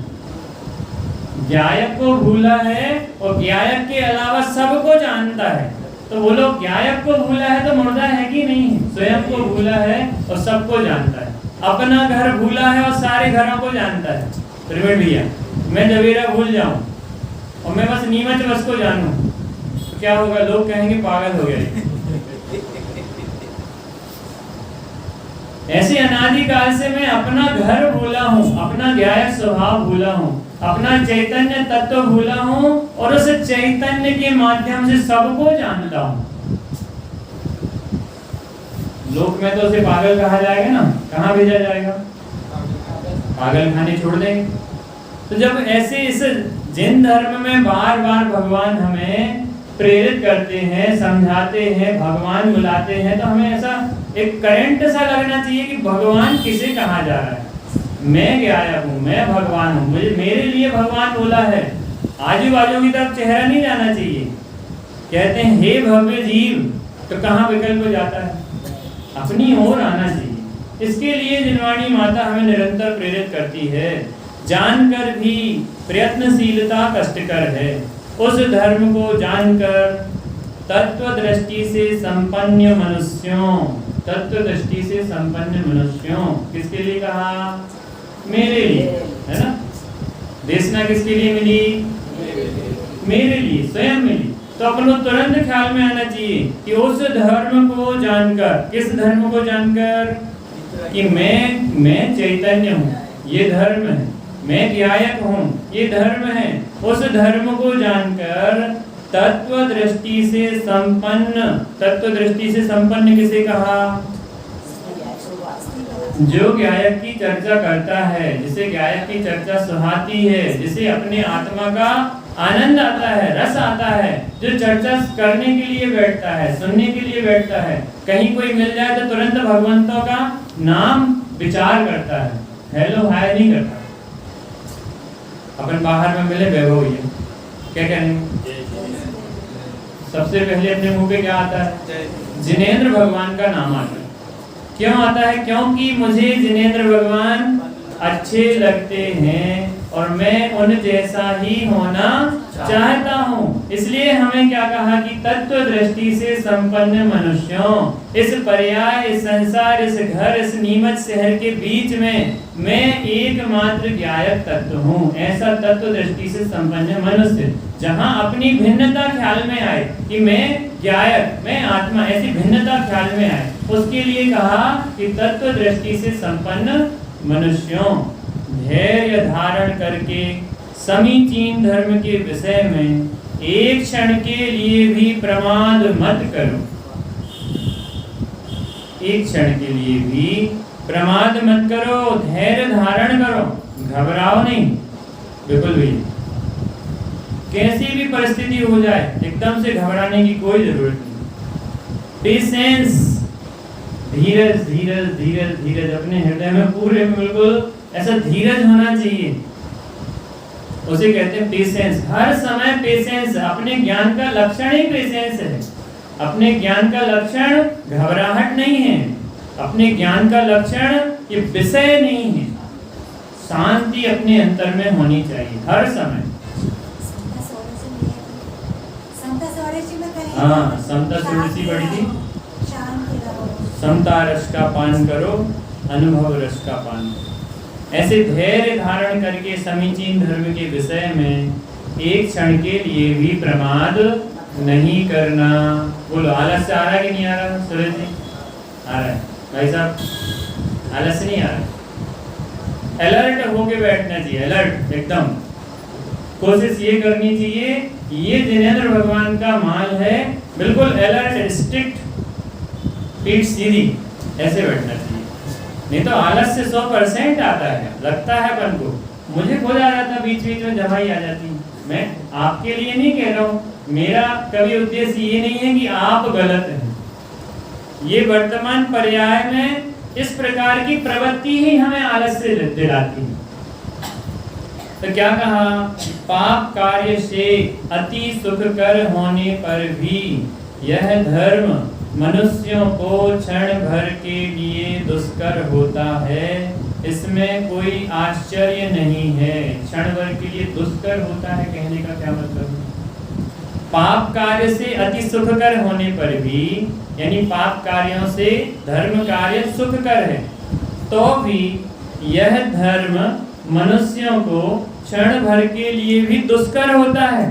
गायक को भूला है और गायक के अलावा सबको जानता है। तो वो लोग गायक को भूला है तो मुर्दा है कि नहीं? स्वयं को भूला है और सबको जानता है। अपना घर भूला है और सारे घरों को जानता है। त्रिवेण भैया, मैं जवेरा भूल जाऊं और मैं बस नीमच बस को जानूं तो क्या होगा? लोग कहेंगे पागल हो गए। ऐसे अनादिकाल से मैं अपना घर भूला हूँ, अपना गायक स्वभाव भूला हूँ, अपना चैतन्य तत्व भूला हूँ और उस चैतन्य के माध्यम से सबको जानता हूँ। लोक में तो उसे पागल कहा जाएगा ना, कहाँ भेजा जाएगा? पागल खाने छोड़ देंगे। तो जब ऐसे इस जिन धर्म में बार बार भगवान हमें प्रेरित करते हैं, समझाते हैं, भगवान बुलाते हैं, तो हमें ऐसा एक करंट सा लगना चाहिए कि भगवान किसे कहा जा रहा है। मैं गायक हूँ, मैं भगवान हूँ, मुझे मेरे लिए भगवान बोला है। आजू बाजू की तरफ चेहरा नहीं जाना चाहिए। कहते हैं हे भव्य जीव, तो कहाँ विकल्प जाता है? अपनी ओर आना चाहिए। इसके लिए जिनवाणी माता हमें निरंतर प्रेरित करती है। जानकर भी प्रयत्नशीलता कष्टकर है। उस धर्म को जानकर तत्व दृष्टि से संपन्न मनुष्यों, तत्व दृष्टि से संपन्न मनुष्यों, किसके लिए कहा? मेरे लिए, है ना? देशना किसके लिए मिली? मेरे लिए, स्वयं मिली। तो अपन को तुरंत ख्याल में आना चाहिए कि उस धर्म को जानकर, किस धर्म को जानकर? कि मैं चैतन्य हूँ, ये धर्म है। मैं गायक हूँ, ये धर्म है। उस धर्म को जानकर तत्व दृष्टि से संपन्न, तत्व दृष्टि से संपन्न किसे कहा? जो गायक की चर्चा करता है, जिसे गायक की चर्चा सुहाती है, जिसे अपने आत्मा का आनंद आता है, रस आता है, जो चर्चा करने के लिए बैठता है, सुनने के लिए बैठता है। कहीं कोई मिल जाए तो तुरंत भगवंतों का नाम विचार करता है, हेलो हाय नहीं करता। अपन बाहर में मिले वैभव भैया, क्या कहेंगे? सबसे पहले अपने मुंह पे क्या आता है? जिनेंद्र भगवान का नाम आता है। क्यों आता है? क्योंकि मुझे जिनेंद्र भगवान अच्छे लगते हैं और मैं उन जैसा ही होना चाहता हूँ। इसलिए हमें क्या कहा कि तत्व दृष्टि से संपन्न मनुष्यों, इस पर्याय, इस संसार, इस घर, इस नीमच शहर के बीच में मैं एकमात्र ज्ञायक तत्व हूँ। ऐसा तत्व दृष्टि से संपन्न मनुष्य जहाँ अपनी भिन्नता ख्याल में आए कि मैं ज्ञायक, मैं आत्मा, ऐसी भिन्नता ख्याल में आए, उसके लिए कहा कि तत्व दृष्टि से संपन्न मनुष्यों धैर्य धारण करके समीचीन धर्म के विषय में एक क्षण के लिए भी प्रमाद मत करो। एक क्षण के लिए भी प्रमाद मत करो, धैर्य धारण करो, घबराओ नहीं, बिल्कुल भी। कैसी भी परिस्थिति हो जाए एकदम से घबराने की कोई जरूरत नहीं। पेशेंस, धीरज धीरज धीरज धीरज अपने हृदय में पूरे बिल्कुल ऐसा धीरज होना चाहिए, उसे कहते हैं पेशेंस। हर समय पेशेंस, अपने ज्ञान का लक्षण ही पेशेंस है। अपने ज्ञान का लक्षण घबराहट नहीं है, अपने ज्ञान का लक्षण ये विषय नहीं है। शांति अपने अंतर में होनी चाहिए हर समय। हाँ, समता षोडशी पढ़ी थी। समता रस का पान करो, अनुभव रस का पान करो। ऐसे धैर्य धारण करके समीचीन धर्म के विषय में एक क्षण के लिए भी प्रमाद नहीं करना। बोलो, आलस से आ रहा है कि नहीं आ रहा? सूरज जी आ रहा है? भाई साहब, आलस नहीं आ रहा? अलर्ट होके बैठना चाहिए, अलर्ट एकदम। कोशिश ये करनी चाहिए, ये जिनेंद्र भगवान का माल है, बिल्कुल अलर्ट, स्ट्रिक्ट, पीठ सीधी, ऐसे बैठना चाहिए। नहीं तो आलस से 100% आता है, लगता है अपन को। मुझे खुद आ जाता, बीच बीच में जमाई आ जाती। मैं आपके लिए नहीं कह रहा हूँ, मेरा कभी उद्देश्य ये नहीं है कि आप गलत हैं। ये वर्तमान पर्याय में इस प्रकार की प्रवृत्ति ही हमें आलस से दिलाती है। तो क्या कहा? पाप कार्य से अति सुखकर होने पर भी यह धर्म मनुष्यों को क्षण भर के लिए दुष्कर होता है, इसमें कोई आश्चर्य नहीं है। क्षण भर के लिए दुष्कर होता है कहने का क्या मतलब है? पाप कार्य से अति सुखकर होने पर भी, यानी पाप कार्यों से धर्म कार्य सुखकर है, तो भी यह धर्म मनुष्यों को क्षण भर के लिए भी दुष्कर होता है।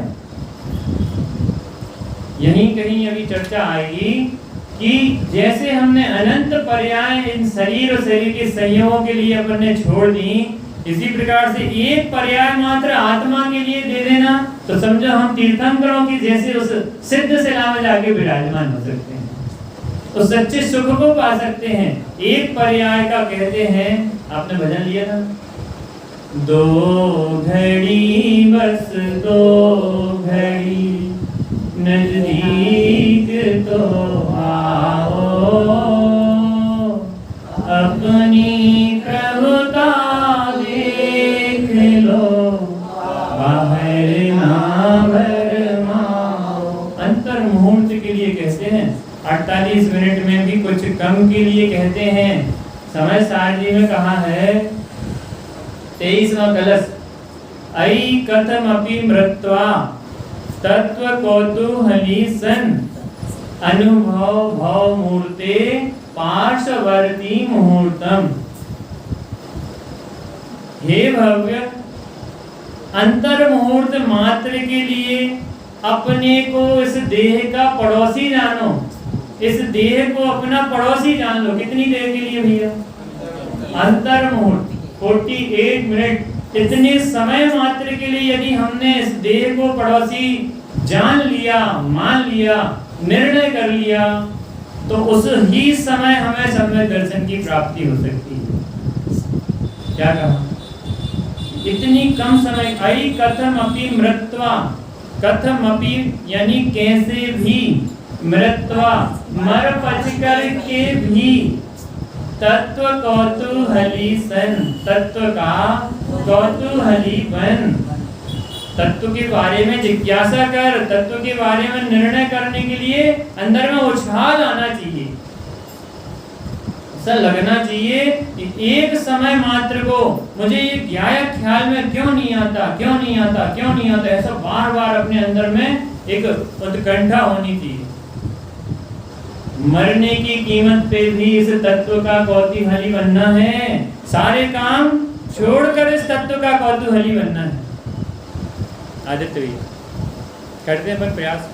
यहीं कहीं अभी चर्चा आएगी कि जैसे हमने अनंत पर्याय इन शरीर और शरीर के संयोगों के लिए अपन ने छोड़ दी, इसी प्रकार से एक पर्याय मात्र आत्मा के लिए दे देना, तो समझो हम तीर्थंकरों की जैसे उस सिद्ध शिला में जाके विराजमान हो सकते हैं, तो सच्चे सुख को पा सकते हैं। एक पर्याय का कहते हैं, आपने भजन लिया था, दो घड़ी बस दो घड़ी नजदीक तो आओ, अपनी प्रभुता देख लो, बाहर ना भरमाओ। अंतर मुहूर्त के लिए कहते हैं, 48 मिनट में भी कुछ कम के लिए कहते हैं। समय सारणी में कहा है 23वां कलश, ऐ कथम अपि मृत्वा तत्व कौतूहली सन अनुभव भव मूर्ते पार्श्ववर्ती मुहूर्तम। हे भव्य, अंतर मुहूर्त मात्र के लिए अपने को इस देह का पड़ोसी जानो, इस देह को अपना पड़ोसी जान लो। कितनी देर के लिए भैया? अंतर मुहूर्त 48 मिनट। इतने समय मात्र के लिए यदि हमने इस देह को पड़ोसी जान लिया, मान लिया, निर्णय कर लिया, तो उस ही समय हमें सम्यक दर्शन की प्राप्ति हो सकती है। क्या कहा? इतनी कम समय, ऐ कथम अपि मृत्वा, कथम अपि यानी कैसे भी, मृत्वा मर पचकर के भी, तत्व कौतूहली सन, तत्व का कौतूहली बन, तत्व के बारे में जिज्ञासा कर, तत्व के बारे में निर्णय करने के लिए अंदर में उछाल आना चाहिए। ऐसा लगना चाहिए कि एक समय मात्र को मुझे ये ख्याल में क्यों नहीं आता, ऐसा बार बार अपने अंदर में एक उत्कंठा होनी चाहिए। मरने की कीमत पे भी इस तत्व का कौतूहली बनना है, सारे काम छोड़कर इस तत्व का कौतूहली बनना है। आदित्य भी करते हैं पर प्रयास,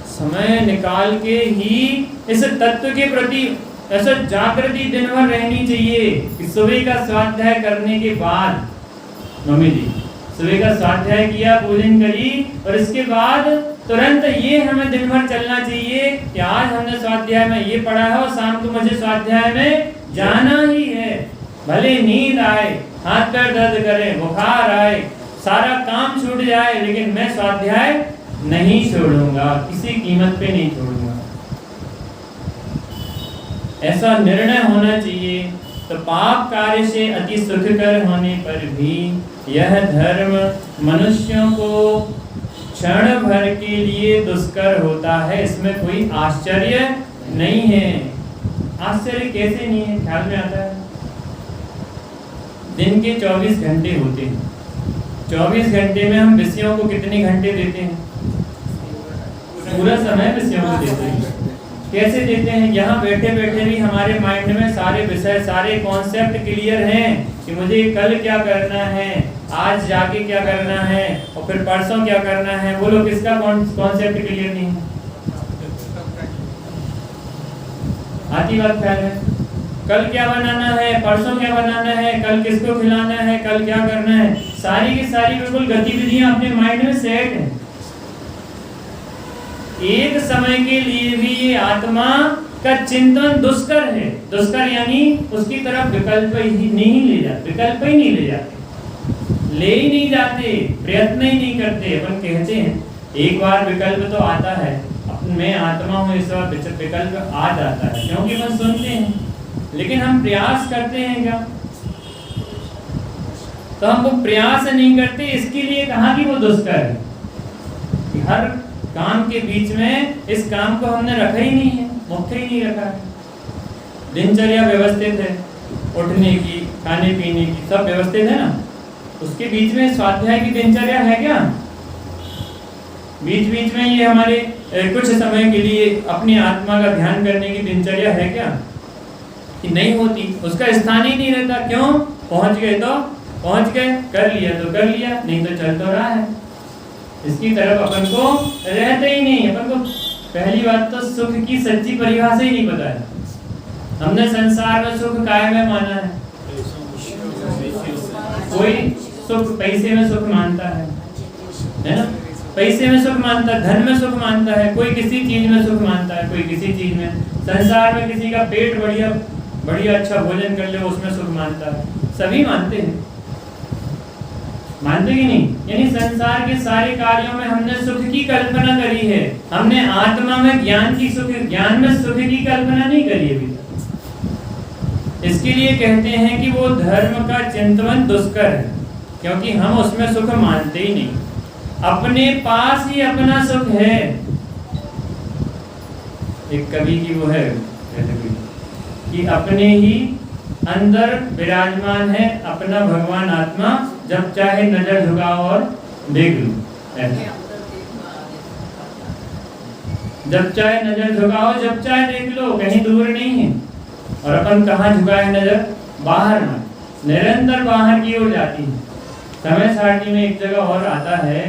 समय निकाल के ही इस तत्व के प्रति ऐसा जागृति दिन भर रहनी चाहिए कि सुबह का स्वाध्याय करने के बाद, मम्मी जी सुबह का स्वाध्याय किया, पूजन करी, और इसके बाद तुरंत ये हमें दिन भर चलना चाहिए कि आज हमने स्वाध्याय में ये पढ़ा है और शाम को मुझे स्वाध्याय में जाना ही है। भले नींद आए, हाथ पैर दर्द करे, बुखार आए, सारा काम छूट जाए, लेकिन मैं स्वाध्याय नहीं छोड़ूंगा, किसी कीमत पे नहीं छोड़ूंगा। ऐसा निर्णय होना चाहिए। तो पाप कार्य से अति सुखकर होने पर भी यह धर्म मनुष्यों को क्षण भर के लिए दुष्कर होता है, इसमें कोई आश्चर्य नहीं है। आश्चर्य कैसे नहीं है, ख्याल में आता है। दिन के 24 घंटे होते हैं, 24 घंटे में हम विषयों को कितने घंटे देते हैं? पूरा समय विषयों को देते हैं। कैसे देते हैं? यहाँ बैठे बैठे भी हमारे माइंड में सारे विषय, सारे कॉन्सेप्ट क्लियर हैं कि मुझे कल क्या करना है, आज जाके क्या करना है, और फिर परसों क्या करना है। बोलो किसका कॉन्सेप्ट क्लियर नहीं है? आती बात ख्याल है। कल क्या बनाना है, परसों क्या बनाना है, कल किसको खिलाना है, कल क्या करना है, सारी की सारी बिल्कुल गतिविधियां अपने माइंड में सेट है। एक समय के लिए भी ये आत्मा का चिंतन दुष्कर है। दुष्कर यानी उसकी तरफ विकल्प ही नहीं ले जाते, ले ही नहीं जाते, प्रयत्न ही नहीं करते। अपन कहते हैं एक बार विकल्प तो आता है, मैं आत्मा हूँ इस बार विकल्प आ जाता है, क्योंकि अपन सुनते हैं, लेकिन हम प्रयास करते हैं क्या? तो हम वो प्रयास नहीं करते। इसके लिए कहा कि वो दुष्कर है कि हर काम के बीच में इस काम को हमने रखा ही नहीं है, मुख्य ही नहीं रखा है। दिनचर्या व्यवस्थित है, उठने की, खाने पीने की, सब व्यवस्थित है ना। उसके बीच में स्वाध्याय की दिनचर्या है क्या? बीच बीच में ये हमारे कुछ समय के लिए अपनी आत्मा का ध्यान करने की दिनचर्या है क्या? कि नहीं होती, उसका स्थान ही नहीं रहता। क्यों? पहुंच गए तो पहुंच गए, कर लिया तो कर लिया, नहीं तो चल तो रहा है। इसकी तरफ अपन को रहते ही नहीं। अपन को पहली बात तो सुख की सच्ची परिभाषा ही नहीं पता है। हमने संसार में सुख काय में माना है? कोई सुख पैसे में सुख मानता है ना? पैसे में सुख मानता है, धन में सुख मानता है, कोई किसी चीज में सुख मानता है, कोई किसी चीज में। संसार में किसी का पेट बढ़िया अच्छा भोजन कर ले, उसमें सुख मानता है। सभी मानते हैं, मानते कि नहीं? यानी संसार के सारे कार्यों में हमने सुख की कल्पना करी है। हमने आत्मा में ज्ञान में सुख की कल्पना नहीं करी अभी तक। इसके लिए कहते हैं कि वो धर्म का चिंतन दुष्कर है, क्योंकि हम उसमें सुख मानते ही नहीं। अपने पास ही अपना सुख है। एक कवि की वो है कि अपने ही अंदर विराजमान है अपना भगवान आत्मा, जब चाहे नजर झुकाओ और देख लो। जब चाहे नजर झुकाओ, जब चाहे देख लो, कहीं दूर नहीं है। और अपन कहाँ झुकाए नजर? बाहर में, निरंतर बाहर की ओर जाती है। समय सारणी में एक जगह और आता है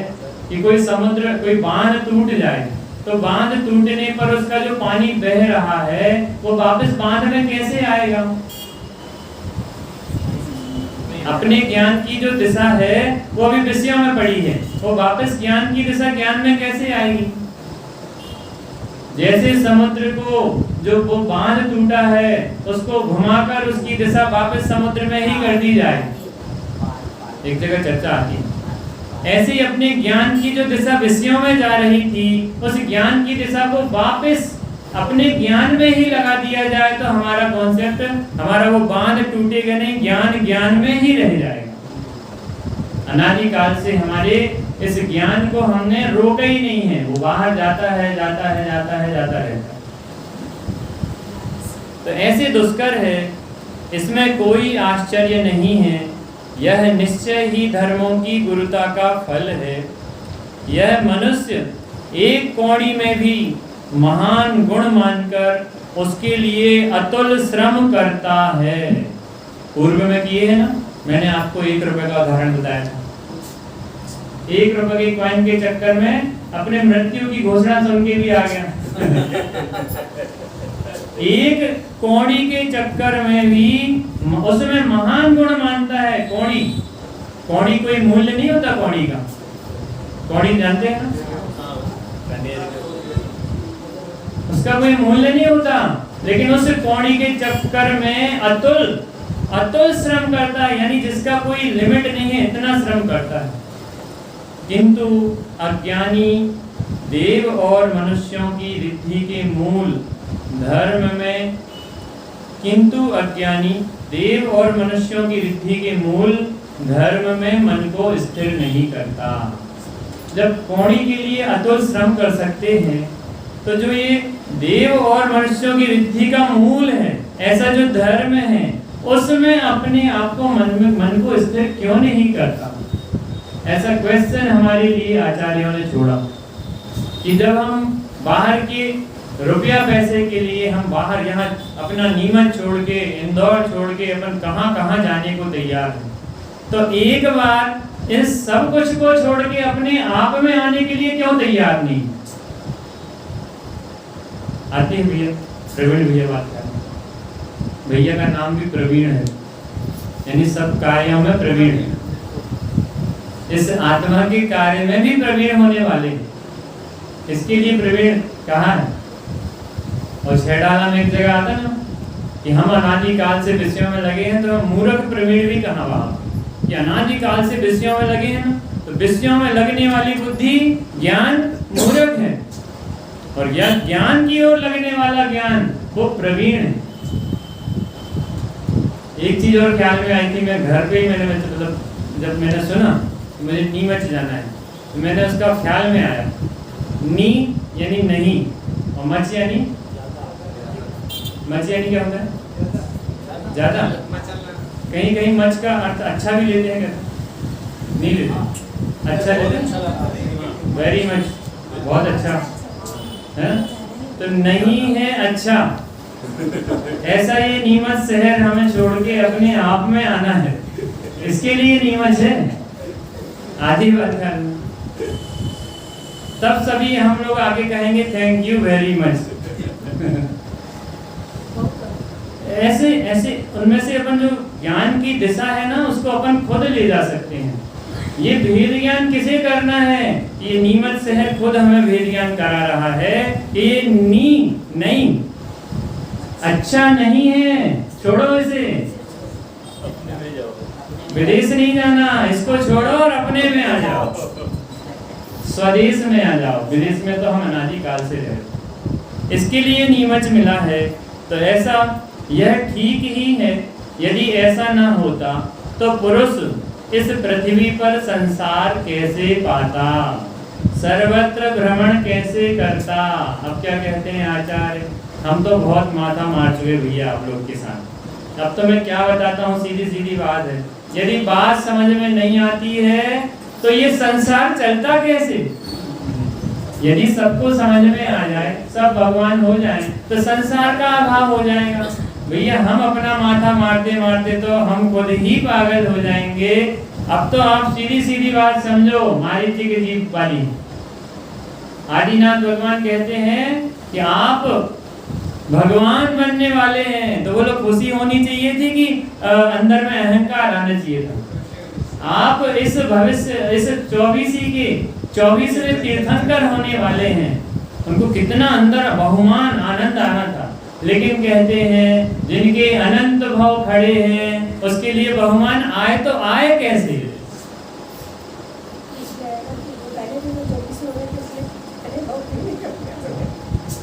कि कोई समुद्र, कोई बांध टूट जाए, तो बांध टूटने पर उसका जो पानी बह रहा है वो वापस बांध में कैसे आएगा? अपने ज्ञान की जो दिशा है वो अभी विषयों में पड़ी है, वो वापस ज्ञान की दिशा ज्ञान में कैसे आएगी? जैसे समुद्र को जो वो बांध टूटा है उसको घुमाकर उसकी दिशा वापस समुद्र में ही कर दी जाए, एक जगह चर्चा आती है। ऐसे ही अपने ज्ञान की जो दिशा विषयों में जा रही थी, उस ज्ञान की दिशा को वापस अपने ज्ञान में ही लगा दिया जाए तो हमारा कॉन्सेप्ट, हमारा वो बांध टूटेगा नहीं, ज्ञान ज्ञान में ही रह जाएगा। अनादिकाल से हमारे इस ज्ञान को हमने रोका ही नहीं है, वो बाहर जाता है, जाता है, जाता है, जाता रहता है। तो ऐसे दुष्कर है, इसमें कोई आश्चर्य नहीं है। यह निश्चय ही धर्मों की गुरुता का फल है। यह मनुष्य एक कौड़ी में भी महान गुण मानकर उसके लिए अतुल श्रम करता है। पूर्व में किए है ना, मैंने आपको 1 रुपए का उदाहरण बताया था। 1 रुपए के कॉइन के चक्कर में अपने मृत्यु की घोषणा सुन के भी आ गया। एक कौड़ी के चक्कर में भी उसमें महान गुण मानता है। कौड़ी कोई मूल्य नहीं होता कौड़ी का। कौड़ी जानते हैं ना, उसका कोई मूल्य नहीं होता, लेकिन उस कौड़ी के चक्कर में अतुल श्रम करता है, यानी जिसका कोई लिमिट नहीं है, इतना श्रम करता है। किंतु अज्ञानी देव और मनुष्यों की रिद्धि के मूल धर्म में मन को स्थिर नहीं करता। जब कौड़ी के लिए अतुल श्रम कर सकते हैं, तो जो ये देव और मनुष्यों की रिद्धि का मूल है, ऐसा जो धर्म है, उसमें अपने आप को मन को स्थिर क्यों नहीं करता? ऐसा क्वेश्चन हमारे लिए आचार्यों ने छोड़ा कि जब हम बाहर के रुपया पैसे के लिए हम बाहर यहाँ अपना नीमच छोड़ के, इंदौर छोड़ के अपन कहाँ जाने को तैयार हैं, तो एक बार इस सब कुछ को छोड़ के अपने आप में आने के लिए क्यों तैयार नहीं? आते हैं भैया, प्रवीण भैया बात कर रहे हैं। भैया का नाम भी प्रवीण है, यानी सब कार्यों में प्रवीण है। इस आत्मा के कार्य में भी प्रवीण होने वाले हैं। इसके लिए प्रवीण कहा है, और छेड़ाला में एक जगह आता ना कि हम अनादि काल से विषयों में लगे हैं, तो मूर्ख प्रवीण भी कहा वहां कि अनादि काल से विषयों में लगे हैं ना, तो विषयों में लगने वाली बुद्धि ज्ञान मूर्ख है, और ज्ञान की ओर लगने वाला ज्ञान वो प्रवीण है। एक चीज और ख्याल में आई थी, मैं घर पे ही मतलब जब मैंने सुना मुझे नीमच जाना है, तो मैंने उसका ख्याल में आया, नी यानी नहीं, और मच यानी क्या होता है? ज्यादा। कहीं मच का अर्थ अच्छा भी लेते हैं क्या? नहीं लेते, अच्छा लेते हैं, वेरी मच, बहुत अच्छा है। तो नहीं है अच्छा, ऐसा ये नीमच शहर हमें छोड़ के अपने आप में आना है, इसके लिए नीमच है। आधी बात करना, तब सभी हम लोग आगे कहेंगे थैंक यू वेरी मच। ऐसे उनमें से अपन जो ज्ञान की दिशा है ना, उसको अपन खुद ले जा सकते हैं। ये भेद ज्ञान किसे करना है? ये नीमच शहर खुद हमें भेद ज्ञान करा रहा है। ये नहीं अच्छा नहीं है, छोड़ो इसे, विदेश नहीं जाना, इसको छोड़ो और अपने में आ जाओ, स्वदेश में आ जाओ। विदेश में तो हम अनादि काल से रहे, इसके लिए नीमच मिला है। तो ऐसा यह ठीक ही है। यदि ऐसा ना होता तो पुरुष इस पृथ्वी पर संसार कैसे पाता, सर्वत्र भ्रमण कैसे करता? अब क्या कहते हैं आचार्य, हम तो बहुत माथा मार चुके भैया आप लोग के साथ। अब तो मैं क्या बताता हूँ, सीधी बात है। यदि बात समझ में नहीं आती है तो ये संसार चलता कैसे? यदि सबको समझ में आ जाए, सब भगवान हो जाए, तो संसार का अभाव हो जाएगा। भैया हम अपना माथा मारते तो हम खुद ही पागल हो जाएंगे। अब तो आप सीधी बात समझो, मारीची की जीभ वाली। आदिनाथ भगवान कहते हैं कि आप भगवान बनने वाले हैं, तो बोलो खुशी होनी चाहिए थी कि अंदर में अहंकार आना चाहिए था। आप इस भविष्य इस 24वें तीर्थंकर होने वाले हैं, उनको कितना अंदर बहुमान आनंद आना था। लेकिन कहते हैं जिनके अनंत भाव खड़े हैं, उसके लिए बहुमान आए तो आए कैसे?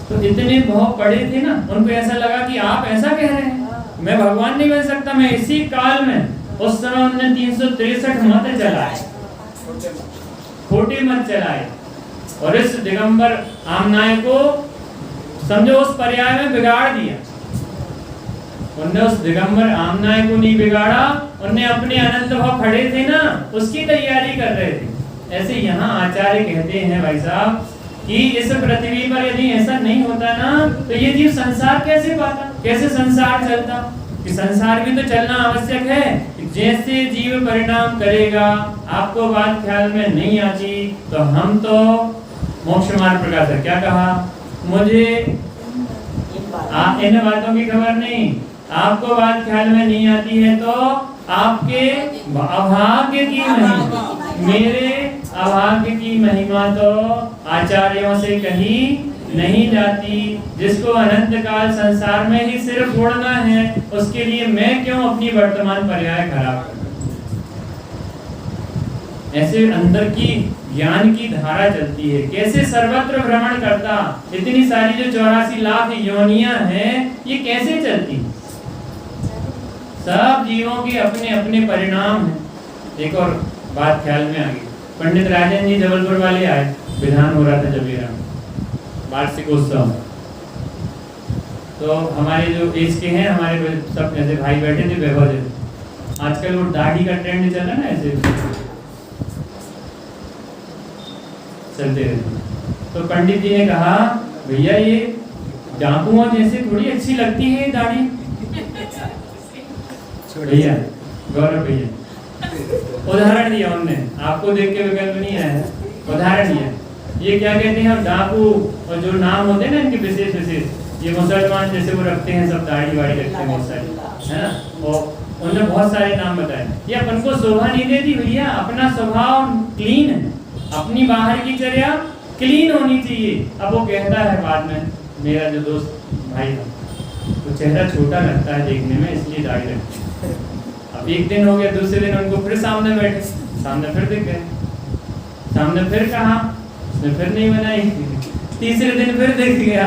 तो इतने भाव पड़े थे ना, उनको ऐसा लगा कि आप ऐसा कह रहे हैं, मैं भगवान नहीं बन सकता। मैं इसी काल में, उस समय उन्होंने 363 मत चलाए, खोटे मत चलाए, और इस दिगंबर आमनाय को समझो उस पर्याय में बिगाड़ दिया। उनने उस दिगंबर आमनाय को नहीं बिगाड़ा, उनने अपने अनंत भाव खड़े थे ना, उसकी तैयारी कर रहे थे। ऐसे यहाँ आचार्य कहते हैं भाई साहब कि इस पृथ्वी पर यदि ऐसा नहीं होता ना तो ये जीव संसार कैसे पाता, कैसे संसार चलता? कि संसार भी तो चलना आवश्यक है। जैसे जीव परिणाम करेगा, आपको बात ख्याल में नहीं आती तो हम तो मोक्ष मार्ग प्रकाशक क्या कहा, मुझे इन बातों की खबर नहीं, आपको बात ख्याल में नहीं आती है तो आपके अभाग्य की महिमा, मेरे अभाग्य की महिमा तो आचार्यों से कही नहीं जाती। जिसको अनंत काल संसार में ही सिर्फ उड़ना है, उसके लिए मैं क्यों अपनी वर्तमान पर्याय खराब करूं? ऐसे अंदर की ज्ञान की धारा चलती है, कैसे सर्वत्र भ्रमण करता, इतनी सारी जो 84 लाख योनियां हैं, ये कैसे चलती? सब जीवों के अपने अपने परिणाम हैं। एक और बात ख्याल में आ गई, पंडित राजन जी जबलपुर वाले आए, विधान हो रहा था जबीरा वार्षिकोत्सव, तो हमारे जो एज के हैं, हमारे सब जैसे भाई बैठे थे, वैभव जी, आजकल वो दाढ़ी का ट्रेंड चल रहा है ना, ऐसे चलते रहते। तो पंडित जी ने कहा, भैया ये डाकुओं जैसे थोड़ी अच्छी लगती है दाढ़ी। भैया गौरव भैया उदाहरण दिया उनने, आपको देख के विकल्प नहीं आया, उदाहरण दिया। ये क्या कहते हैं, डाकू और जो नाम होते हैं ना इनके विशेष विशेष, ये मुसलमान जैसे वो रखते हैं, सब दाढ़ी वाड़ी रखते हैं बहुत सारी, है ना, और उन्होंने बहुत सारे नाम बताए। ये अपन को शोभा नहीं देती भैया, अपना स्वभाव क्लीन है, अपनी बाहर की चर्या क्लीन होनी चाहिए। अब वो कहता है बाद में, मेरा जो दोस्त भाई था, तो चेहरा छोटा लगता है देखने में, इसलिए दाढ़ी रखते हैं। अब एक दिन हो गया, दूसरे दिन उनको फिर सामने बैठे, सामने फिर दिख गए, सामने फिर कहा, उसने फिर नहीं बनाई, तीसरे दिन फिर दिख गया।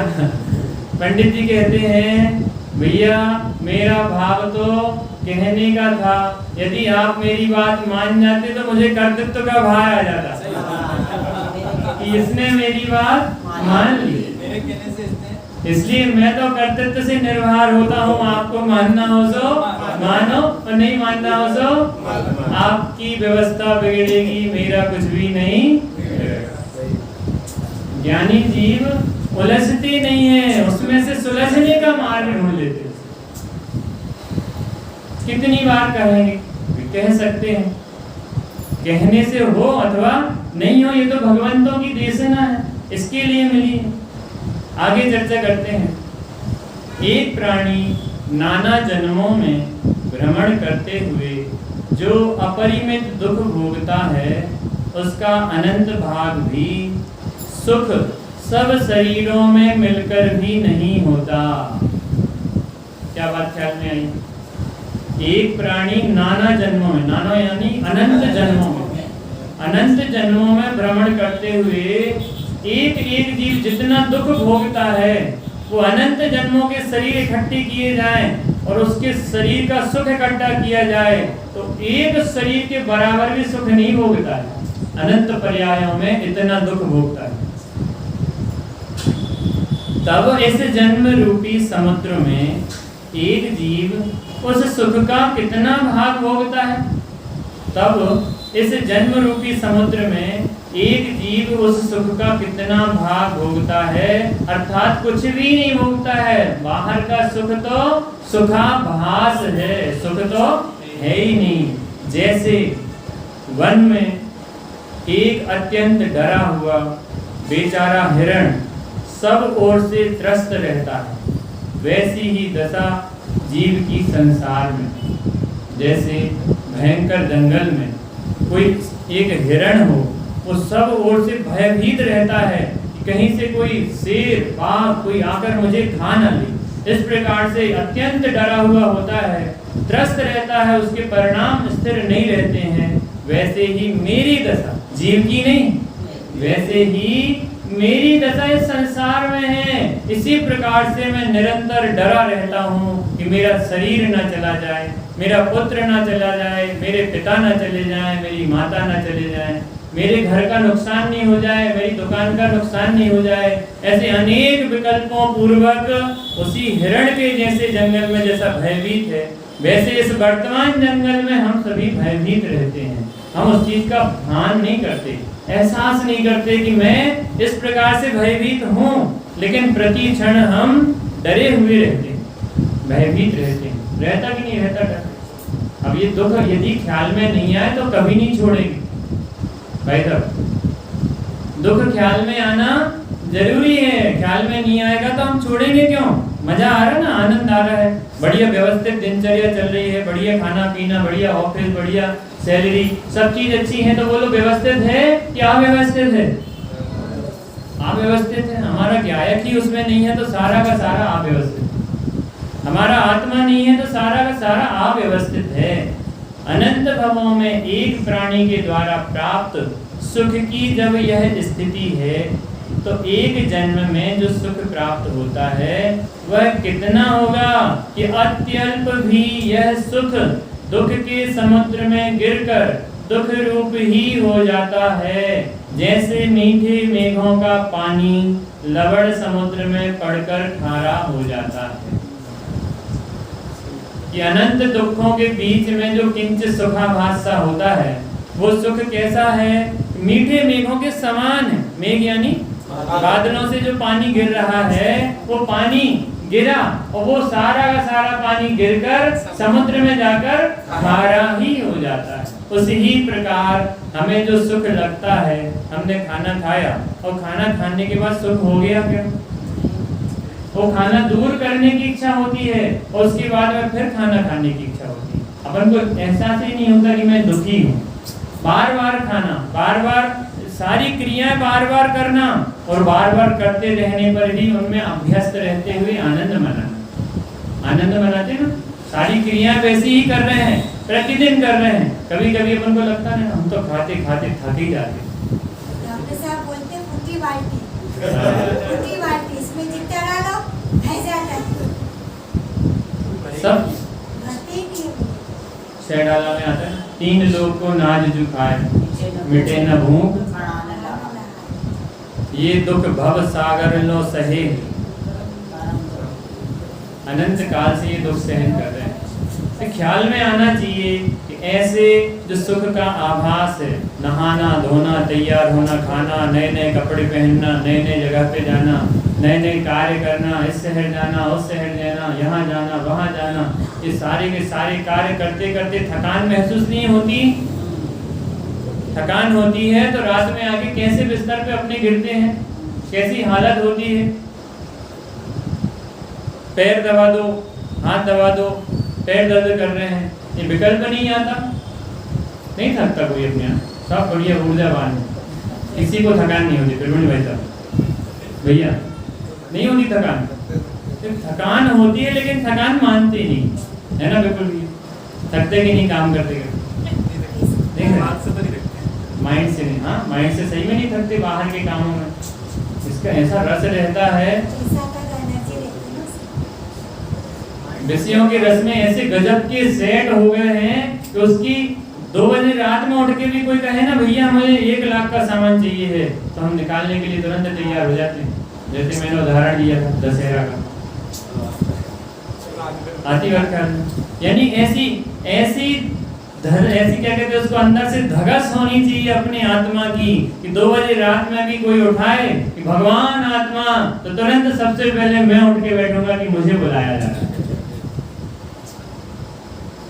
पंडित जी कहते हैं, भैया मेरा भाव तो कहने का था, यदि आप मेरी बात मान जाते तो मुझे कर्तृत्व का भार आ जाता कि इसने मेरी बात मान ली, इसलिए मैं तो कर्तृत्व से निर्भर होता हूँ। आपको मानना हो सो मानो और नहीं मानना हो सो आपकी व्यवस्था बिगड़ेगी, मेरा कुछ भी नहीं। ज्ञानी जीव उलझते नहीं है, उसमें से सुलझने का मार्ग ढूंढ लेते। कितनी बार कहेंगे, कह सकते हैं, कहने से हो अथवा नहीं हो, ये तो भगवंतों की देशना है, इसके लिए मिली है। आगे चर्चा करते हैं। एक प्राणी नाना जन्मों में भ्रमण करते हुए जो अपरिमित दुख भोगता है, उसका अनंत भाग भी सुख सब शरीरों में मिलकर भी नहीं होता। क्या बात ख्याल में आई? एक प्राणी नाना जन्मों में, नाना यानी अनंत जन्मों में, अनंत जन्मों में भ्रमण करते हुए एक एक जीव जितना दुख भोगता है, वो अनंत जन्मों के शरीर इकट्ठे किए जाएं और उसके शरीर का सुख इकट्ठा किया जाए तो एक शरीर के बराबर भी सुख नहीं भोगता है। अनंत पर्यायों में इतना दुख भोगता है। तब इस जन्म रूपी समुद्र में एक जीव उस सुख का कितना भाग भोगता है? तब इस जन्म रूपी समुद्र में एक जीव उस सुख का कितना भाग भोगता है, अर्थात कुछ भी नहीं भोगता है। बाहर का सुख तो सुखाभास है, सुख तो है ही नहीं। जैसे वन में एक अत्यंत डरा हुआ बेचारा हिरण सब ओर से त्रस्त रहता है, वैसी ही दशा जीव की संसार में। जैसे भयंकर जंगल में कोई एक हिरण हो, वो सब ओर से भयभीत रहता है कि कहीं से कोई शेर बाघ कोई आकर मुझे खा न ले। इस प्रकार से अत्यंत डरा हुआ होता है, त्रस्त रहता है, उसके परिणाम स्थिर नहीं रहते हैं। वैसे ही मेरी दशा, जीव की नहीं, वैसे ही मेरी दशा इस संसार में है। इसी प्रकार से मैं निरंतर डरा रहता हूँ कि मेरा शरीर न चला जाए, मेरा पुत्र न चला जाए, मेरे पिता न चले जाएं, मेरी माता न चले जाएं। मेरे घर का नुकसान नहीं हो जाए, मेरी दुकान का नुकसान नहीं हो जाए। ऐसे अनेक विकल्पों पूर्वक उसी हिरण के जैसे जंगल में जैसा भयभीत है, वैसे इस वर्तमान जंगल में हम सभी भयभीत रहते हैं। हम उस चीज का ध्यान नहीं करते, एहसास नहीं करते कि मैं इस प्रकार से भयभीत हूँ, लेकिन प्रति क्षण हम डरे हुए रहते हैं, भयभीत रहते हैं। रहता कि नहीं रहता डर? अब ये दुख यदि ख्याल में नहीं आए तो कभी नहीं छोड़ेंगे भाई साहब। दुख ख्याल में आना जरूरी है, ख्याल में नहीं आएगा तो हम छोड़ेंगे क्यों? मजा आ रहा है ना, आनंद आ रहा है, बढ़िया व्यवस्थित दिनचर्या चल रही है, बढ़िया खाना पीना, बढ़िया ऑफिस, बढ़िया सैलरी, सब चीज अच्छी है, तो बोलो व्यवस्थित है क्या अव्यवस्थित है? अव्यवस्थित है। हमारा ज्ञायक ही उसमें नहीं है तो सारा का सारा अव्यवस्थित। हमारा आत्मा नहीं है तो सारा का सारा अव्यवस्थित है। अनंत भवों में एक प्राणी के द्वारा प्राप्त सुख की जब यह स्थिति है, तो एक जन्म में जो सुख प्राप्त होता है वह कितना होगा कि अत्यल्प भी यह सुख दुख के समुद्र में गिरकर दुख रूप ही हो जाता है, जैसे मीठे मेघों का पानी लवण समुद्र में पड़कर खारा हो जाता है। कि अनंत दुखों के बीच में जो किंचित सुखाभास सा होता है, वो सुख कैसा है? मीठे मेघों के समान है। मेघ यानी बादलों से जो पानी गिर रहा है, वो पानी गिरा और वो सारा का सारा पानी गिरकर समुद्र में जाकर खारा ही हो जाता है। उसी प्रकार हमें जो सुख लगता है, हमने खाना खाया और खाना खाने के बाद सुख हो गया क्या? वो खाना दूर करने की इच्छा होती है और उसके बाद में फिर खाना खाने की इच्छा होती है। अपन को एहसास ही नहीं होता कि मैं दुखी हूँ। बार बार खाना, बार बार सारी क्रियाएं बार बार करना और बार बार करते रहने पर भी उनमें अभ्यस्त रहते हुए आनंद मनाना। आनंद मनाते ना, सारी क्रियाएं वैसे ही कर रहे हैं, प्रतिदिन कर रहे हैं। कभी कभी अपन को लगता है हम तो खाते खाते थक ही जाते। डॉक्टर साहब बोलते हैं फूटी बाल्टी, फूटी बाल्टी, इसमें जितना डालो भर जाता है। सब भरते ही नहीं। डाला में आता है, 3 लोग को नाज जो खाए मिटे न भूख, ये दुख भव सागर लो सहे। अनंत काल से ये दुख सहन कर रहे हैं। तो ख्याल में आना चाहिए कि ऐसे जो सुख का आभास है, नहाना धोना, तैयार होना, खाना, नए नए कपड़े पहनना, नए नए जगह पे जाना, नए नए कार्य करना, इस शहर जाना, उस शहर जाना, यहाँ जाना, वहाँ जाना, ये सारे के सारे कार्य करते करते थकान महसूस नहीं होती? थकान होती है तो रात में आके कैसे बिस्तर पे अपने गिरते हैं, कैसी हालत होती है। पैर दबा दो, हाथ दबा दो, पैर दर्द कर रहे हैं, ये विकल्प नहीं आता? नहीं थकता कोई अपने आप, सब बढ़िया ऊर्जावान है, किसी को थकान नहीं होती। फिर भाई साहब भैया नहीं होती थकान, थकान होती है लेकिन थकान मानते नहीं है ना, बिल्कुल भी थकते कि नहीं काम करते माइंड से नहीं। हाँ, माइंड से सही में नहीं थकते बाहर के कामों में, इसका ऐसा रस रहता है, विषयों के रस में ऐसे गजब के सेट हो गए हैं कि उसकी 2 बजे रात में उठ के भी कोई कहे ना भैया हमें 1 लाख का सामान चाहिए है, तो हम निकालने के लिए तुरंत तैयार हो जाते हैं। जैसे मैंने उदाहरण दिया था दशहरा का, आती बात, यानी ऐसी क्या कहते हैं उसको, अंदर से धगस होनी चाहिए अपनी आत्मा की कि 2 बजे रात में भी कोई उठाए कि भगवान आत्मा, तो तुरंत सबसे पहले मैं उठ के बैठूंगा कि मुझे बुलाया जा रहा है।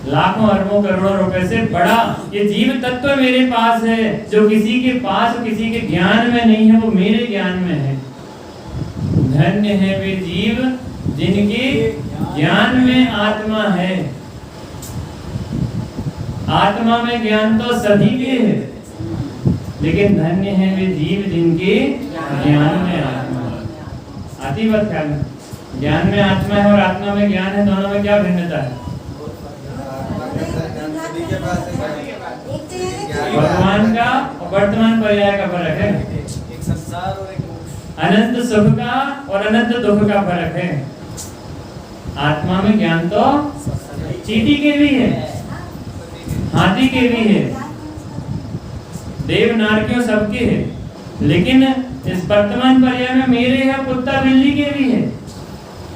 लाखों अरबों करोड़ों रुपए से बड़ा ये जीव तत्व मेरे पास है, जो किसी के पास किसी के ज्ञान में नहीं है, वो मेरे ज्ञान में है। धन्य है वे जीव जिनके ज्ञान में आत्मा है। आत्मा में ज्ञान तो सभी के है, लेकिन धन्य है वे जीव जिनके ज्ञान में आत्मा है। आती बात ख्याल में, ज्ञान में आत्मा है और आत्मा में ज्ञान है, दोनों में क्या भिन्नता है? वर्तमान का और वर्तमान पर्याय का फर्क है, एक संसार और एक मोक्ष, अनंत सुख का और अनंत दुख का फर्क है। आत्मा में ज्ञान तो चींटी के भी है, हाथी के भी है, देव नारकियों सबके है, लेकिन इस वर्तमान पर्याय में मेरे है, कुत्ता बिल्ली के भी है।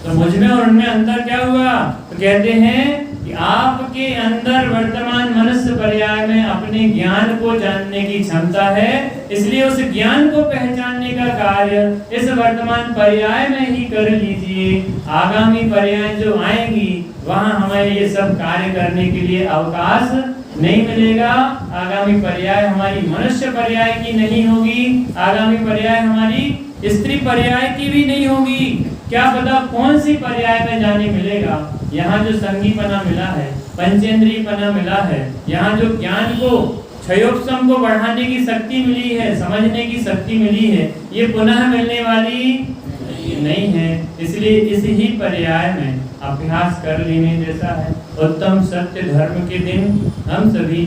तो मुझ में और उनमें अंतर क्या हुआ? तो कहते हैं कि आपके अंदर वर्तमान मनुष्य पर्याय में अपने ज्ञान को जानने की क्षमता है, इसलिए उस ज्ञान को पहचानने का कार्य इस वर्तमान पर्याय में ही कर लीजिए। आगामी पर्याय जो आएंगी वहां हमें ये सब कार्य करने के लिए अवकाश नहीं मिलेगा। आगामी पर्याय हमारी मनुष्य पर्याय की नहीं होगी, आगामी पर्याय हमारी स्त्री पर्याय की भी नहीं होगी। क्या पता कौन सी पर्याय में जाने मिलेगा। यहाँ जो संगीपना मिला है, पंचेंद्रियपना मिला है, यहाँ जो ज्ञान को क्षयोपशम को बढ़ाने की शक्ति मिली है, समझने की शक्ति मिली है, ये पुनः मिलने वाली नहीं है। इसलिए इस ही पर्याय में अभ्यास कर लेने जैसा है। उत्तम सत्य धर्म के दिन हम सभी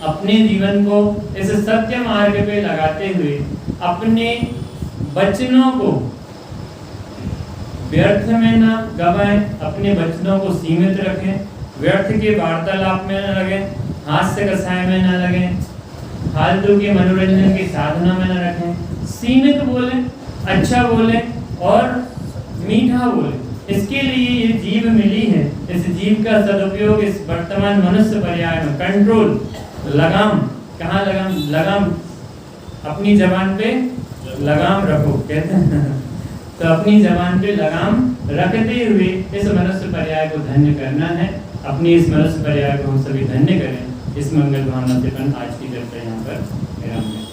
अपने जीवन को इस सत्य मार्ग पे लगाते हुए अपने वचनों को व्यर्थ में ना गवाएं, अपने वचनों को सीमित रखें, व्यर्थ के वार्तालाप में न लगें, हास्य कसाय में न लगें, फालतू के मनोरंजन की साधना में न रखें। सीमित बोलें, अच्छा बोलें और मीठा बोलें। इसके लिए ये जीव मिली है, इस जीव का सदुपयोग इस वर्तमान मनुष्य पर्याय में कंट्रोल, लगाम, कहाँ लगाम? लगाम अपनी जबान पे लगाम रखो, कहते हैं। तो अपनी जबान पे लगाम रखते हुए इस मनुष्य पर्याय को धन्य करना है। अपनी इस मनुष्य पर्याय को हम सभी धन्य करें। इस मंगल भावना से आज की चर्चा यहाँ पर विराम दें।